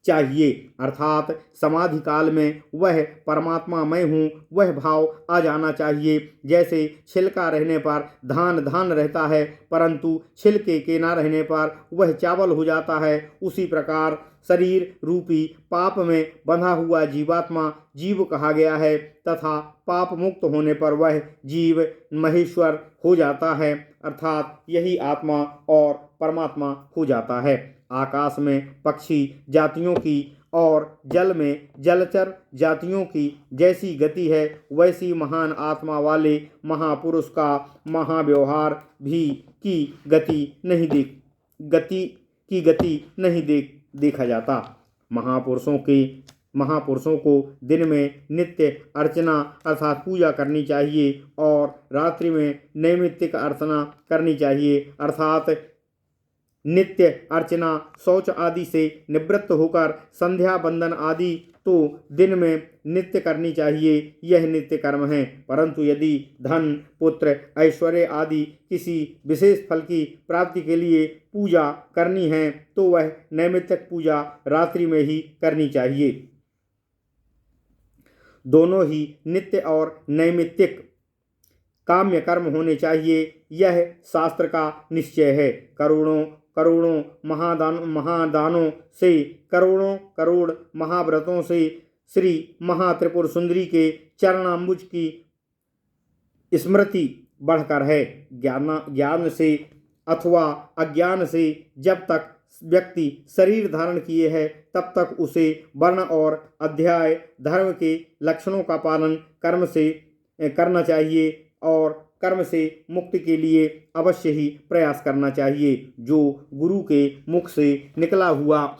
चाहिए। अर्थात समाधि काल में वह परमात्मा मैं हूँ वह भाव आ जाना चाहिए। जैसे छिलका रहने पर धान रहता है, परंतु छिलके के ना रहने पर वह चावल हो जाता है, उसी प्रकार शरीर रूपी पाप में बंधा हुआ जीवात्मा जीव कहा गया है, तथा पाप मुक्त होने पर वह जीव महेश्वर हो जाता है, अर्थात यही आत्मा और परमात्मा हो जाता है। आकाश में पक्षी जातियों की और जल में जलचर जातियों की जैसी गति है, वैसी महान आत्मा वाले महापुरुष का महाव्यवहार भी की गति नहीं देखा जाता। महापुरुषों को दिन में नित्य अर्चना अर्थात पूजा करनी चाहिए और रात्रि में नैमित्तिक अर्चना करनी चाहिए, अर्थात नित्य अर्चना शौच आदि से निवृत्त होकर संध्या बंदन आदि तो दिन में नित्य करनी चाहिए, यह नित्य कर्म है। परंतु यदि धन पुत्र ऐश्वर्य आदि किसी विशेष फल की प्राप्ति के लिए पूजा करनी है तो वह नैमित्तिक पूजा रात्रि में ही करनी चाहिए। दोनों ही नित्य और नैमित्तिक काम्य कर्म होने चाहिए, यह शास्त्र का निश्चय है। करोड़ों महादानों से, करोड़ महाव्रतों से श्री महात्रिपुर सुंदरी के चरणाम्बुज की स्मृति बढ़कर है। ज्ञान से अथवा अज्ञान से जब तक व्यक्ति शरीर धारण किए है तब तक उसे वर्ण और अध्याय धर्म के लक्षणों का पालन कर्म से करना चाहिए और कर्म से मुक्ति के लिए अवश्य ही प्रयास करना चाहिए। जो गुरु के मुख से निकला हुआ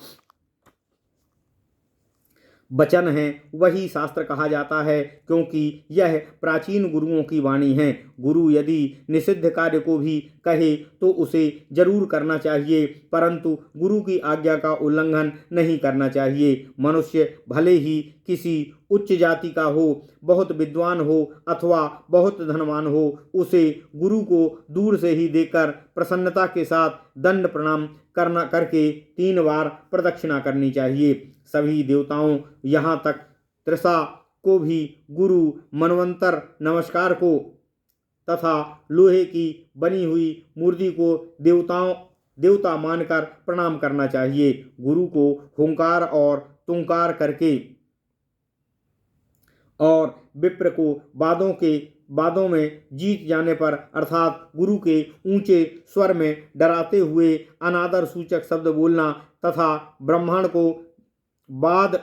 वचन है वही शास्त्र कहा जाता है, क्योंकि यह प्राचीन गुरुओं की वाणी है। गुरु यदि निषिद्ध कार्य को भी कहे तो उसे जरूर करना चाहिए, परंतु गुरु की आज्ञा का उल्लंघन नहीं करना चाहिए। मनुष्य भले ही किसी उच्च जाति का हो, बहुत विद्वान हो अथवा बहुत धनवान हो, उसे गुरु को दूर से ही देखकर प्रसन्नता के साथ दंड प्रणाम करके 3 बार प्रदक्षिणा करनी चाहिए। सभी देवताओं यहाँ तक त्रिषा को भी गुरु मनवंतर नमस्कार को तथा लोहे की बनी हुई मूर्ति को देवता मानकर प्रणाम करना चाहिए। गुरु को हुंकार और तुंकार करके और विप्र को बादों में जीत जाने पर अर्थात गुरु के ऊंचे स्वर में डराते हुए अनादर सूचक शब्द बोलना तथा ब्राह्मण को वाद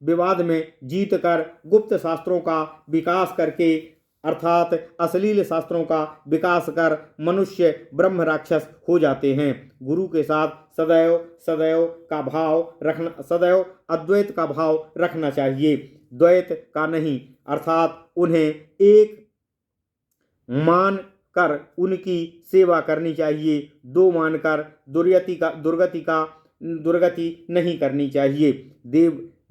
विवाद में जीत कर गुप्त शास्त्रों का विकास करके अर्थात अश्लील शास्त्रों का विकास कर मनुष्य ब्रह्म राक्षस हो जाते हैं। गुरु के साथ सदैव अद्वैत का भाव रखना चाहिए, द्वैत का नहीं। अर्थात उन्हें एक मान कर उनकी सेवा करनी चाहिए, 2 मानकर दुर्गति नहीं करनी चाहिए।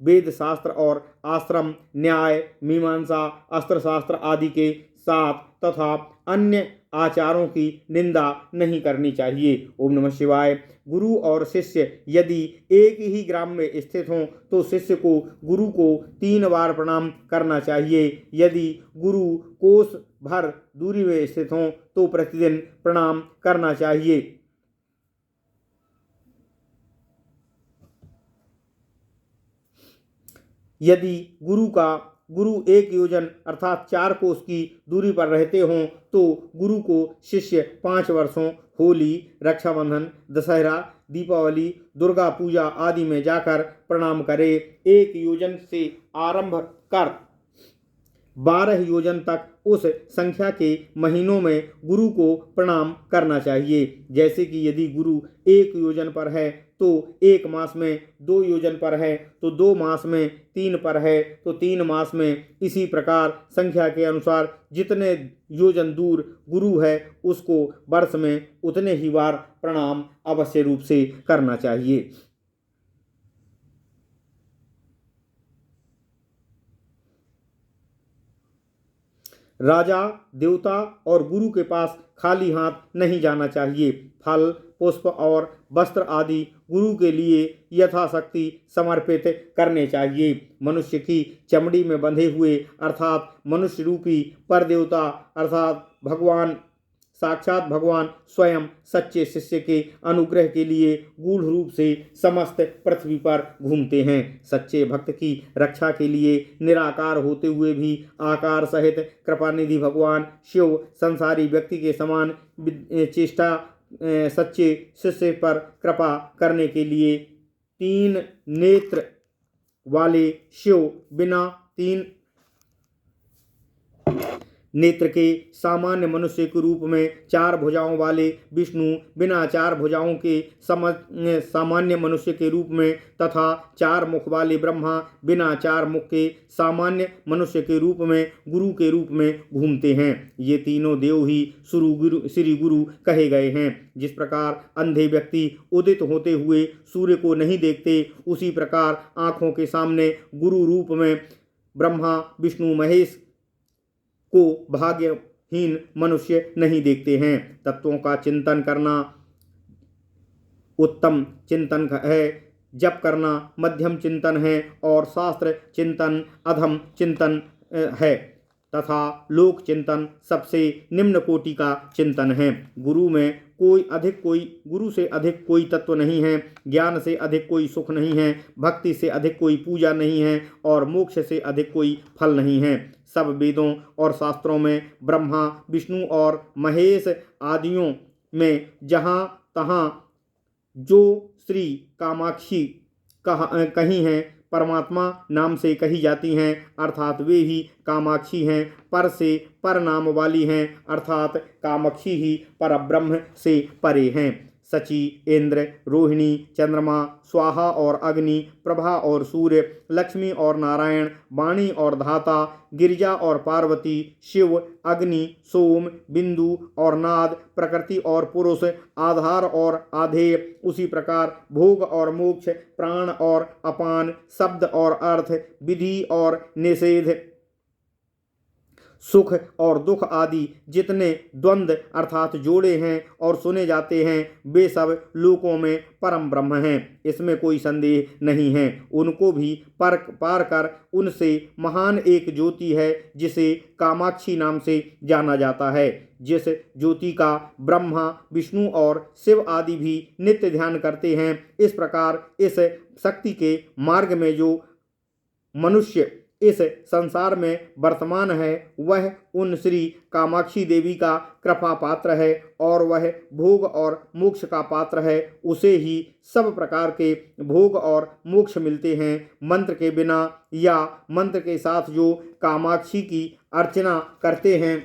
वेद शास्त्र और आश्रम न्याय मीमांसा अस्त्र शास्त्र आदि के साथ तथा अन्य आचारों की निंदा नहीं करनी चाहिए। ओम नमः शिवाय। गुरु और शिष्य यदि एक ही ग्राम में स्थित हों तो शिष्य को गुरु को 3 बार प्रणाम करना चाहिए। यदि गुरु कोस भर दूरी में स्थित हों तो प्रतिदिन प्रणाम करना चाहिए। यदि गुरु 1 योजन अर्थात 4 कोस की दूरी पर रहते हों तो गुरु को शिष्य 5 वर्षों होली, रक्षाबंधन, दशहरा, दीपावली, दुर्गा पूजा आदि में जाकर प्रणाम करे। 1 योजन से आरंभ कर 12 योजन तक उस संख्या के महीनों में गुरु को प्रणाम करना चाहिए। जैसे कि यदि गुरु 1 योजन पर है तो 1 मास में 2 योजन पर है तो 2 मास में 3 पर है तो 3 मास में, इसी प्रकार संख्या के अनुसार जितने योजन दूर गुरु है उसको वर्ष में उतने ही बार प्रणाम अवश्य रूप से करना चाहिए। राजा, देवता और गुरु के पास खाली हाथ नहीं जाना चाहिए। फल, पुष्प और वस्त्र आदि गुरु के लिए यथाशक्ति समर्पित करने चाहिए। मनुष्य की चमड़ी में बंधे हुए अर्थात मनुष्य रूपी पर देवता अर्थात साक्षात भगवान स्वयं सच्चे शिष्य के अनुग्रह के लिए गूढ़ रूप से समस्त पृथ्वी पर घूमते हैं। सच्चे भक्त की रक्षा के लिए निराकार होते हुए भी आकार सहित कृपानिधि भगवान शिव संसारी व्यक्ति के समान चेष्टा सच्चे शिष्य पर कृपा करने के लिए 3 नेत्र वाले शिव बिना 3 नेत्र के सामान्य मनुष्य के रूप में 4 भुजाओं वाले विष्णु बिना 4 भुजाओं के सामान्य मनुष्य के रूप में तथा 4 मुख वाले ब्रह्मा बिना 4 मुख के सामान्य मनुष्य के रूप में गुरु के रूप में घूमते हैं। ये तीनों देव ही श्री गुरु कहे गए हैं। जिस प्रकार अंधे व्यक्ति उदित होते हुए सूर्य को नहीं देखते, उसी प्रकार आँखों के सामने गुरु रूप में ब्रह्मा विष्णु महेश को भाग्यहीन मनुष्य नहीं देखते हैं। तत्वों का चिंतन करना उत्तम चिंतन है, जप करना मध्यम चिंतन है और शास्त्र चिंतन अधम चिंतन है तथा लोक चिंतन सबसे निम्न कोटि का चिंतन है। गुरु से अधिक कोई तत्व नहीं है, ज्ञान से अधिक कोई सुख नहीं है, भक्ति से अधिक कोई पूजा नहीं है और मोक्ष से अधिक कोई फल नहीं है। सब वेदों और शास्त्रों में ब्रह्मा विष्णु और महेश आदियों में जहाँ तहाँ जो श्री कामाक्षी कही हैं परमात्मा नाम से कही जाती हैं, अर्थात वे ही कामाक्षी हैं। पर से पर नाम वाली हैं, अर्थात कामाक्षी ही परब्रह्म से परे हैं। शची, इंद्र, रोहिणी, चंद्रमा, स्वाहा और अग्नि, प्रभा और सूर्य, लक्ष्मी और नारायण, वाणी और धाता, गिरिजा और पार्वती, शिव, अग्नि, सोम, बिंदु और नाद, प्रकृति और पुरुष, आधार और आधेय, उसी प्रकार भोग और मोक्ष, प्राण और अपान, शब्द और अर्थ, विधि और निषेध, सुख और दुख आदि जितने द्वंद्व अर्थात जोड़े हैं और सुने जाते हैं, वे सब लोकों में परम ब्रह्म हैं, इसमें कोई संदेह नहीं है। उनको भी पार कर उनसे महान एक ज्योति है जिसे कामाक्षी नाम से जाना जाता है, जिस ज्योति का ब्रह्मा, विष्णु और शिव आदि भी नित्य ध्यान करते हैं। इस प्रकार इस शक्ति के मार्ग में जो मनुष्य इस संसार में वर्तमान है, वह उन श्री कामाक्षी देवी का कृपा पात्र है और वह भोग और मोक्ष का पात्र है। उसे ही सब प्रकार के भोग और मोक्ष मिलते हैं। मंत्र के बिना या मंत्र के साथ जो कामाक्षी की अर्चना करते हैं,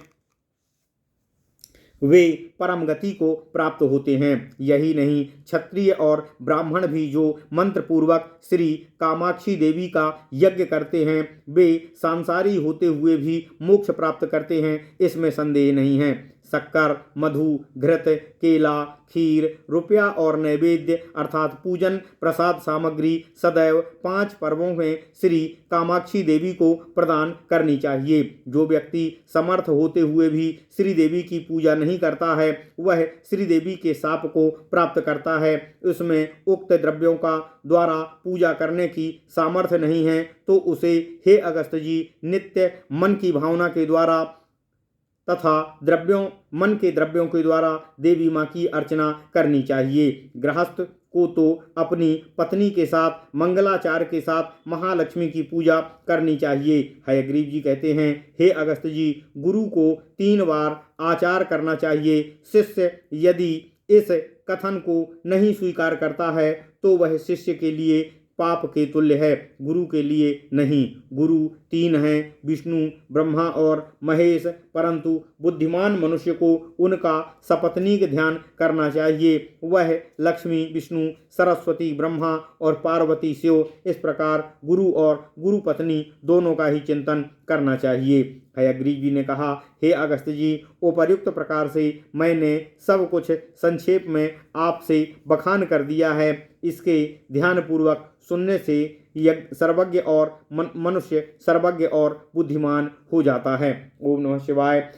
वे परम गति को प्राप्त होते हैं। यही नहीं, क्षत्रिय और ब्राह्मण भी जो मंत्र पूर्वक श्री कामाक्षी देवी का यज्ञ करते हैं, वे सांसारी होते हुए भी मोक्ष प्राप्त करते हैं, इसमें संदेह नहीं है। शक्कर, मधु, घृत, केला, खीर, रुपया और नैवेद्य अर्थात पूजन प्रसाद सामग्री सदैव 5 पर्वों में श्री कामाक्षी देवी को प्रदान करनी चाहिए। जो व्यक्ति समर्थ होते हुए भी श्री देवी की पूजा नहीं करता है, वह श्री देवी के शाप को प्राप्त करता है। उसमें उक्त द्रव्यों का द्वारा पूजा करने की सामर्थ्य नहीं है, तो उसे हे अगस्त जी नित्य मन की भावना के द्वारा तथा मन के द्रव्यों के द्वारा देवी माँ की अर्चना करनी चाहिए। गृहस्थ को तो अपनी पत्नी के साथ मंगलाचार के साथ महालक्ष्मी की पूजा करनी चाहिए। हयग्रीव जी कहते हैं, हे अगस्त जी, गुरु को 3 बार आचार करना चाहिए। शिष्य यदि इस कथन को नहीं स्वीकार करता है तो वह शिष्य के लिए पाप के तुल्य है, गुरु के लिए नहीं। गुरु 3 हैं, विष्णु, ब्रह्मा और महेश, परंतु बुद्धिमान मनुष्य को उनका सपत्नीक ध्यान करना चाहिए। वह लक्ष्मी, विष्णु, सरस्वती, ब्रह्मा और पार्वती शिव, इस प्रकार गुरु और गुरु पत्नी दोनों का ही चिंतन करना चाहिए। हयग्रीव जी ने कहा, हे अगस्त जी, उपर्युक्त प्रकार से मैंने सब कुछ संक्षेप में आपसे बखान कर दिया है। इसके ध्यानपूर्वक सुनने से सर्वज्ञ और मनुष्य सर्वज्ञ और बुद्धिमान हो जाता है। ओम नमः शिवाय।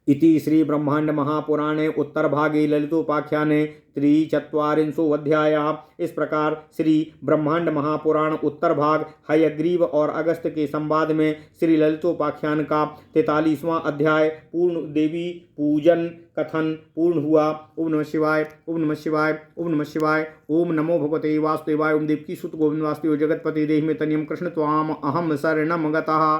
इति श्री ब्रह्मांड महापुराणे उत्तर भागे ललितोपाख्याने 43 अध्याय। इस प्रकार श्री ब्रह्मांड महापुराण उत्तर भाग हयग्रीव और अगस्त के संवाद में श्री ललितोपाख्यान का 43वां अध्याय पूर्ण देवी पूजन कथन पूर्ण हुआ। ओम नमः शिवाय, ओम नमः शिवाय, ओम नमः शिवाय। ओम नमो भगवते वासुदेवाय। ओम देवकी सुत गोविंद वासुदेव जगतपति देहि में तनियम कृष्ण त्वाम अहम शरणम गतः।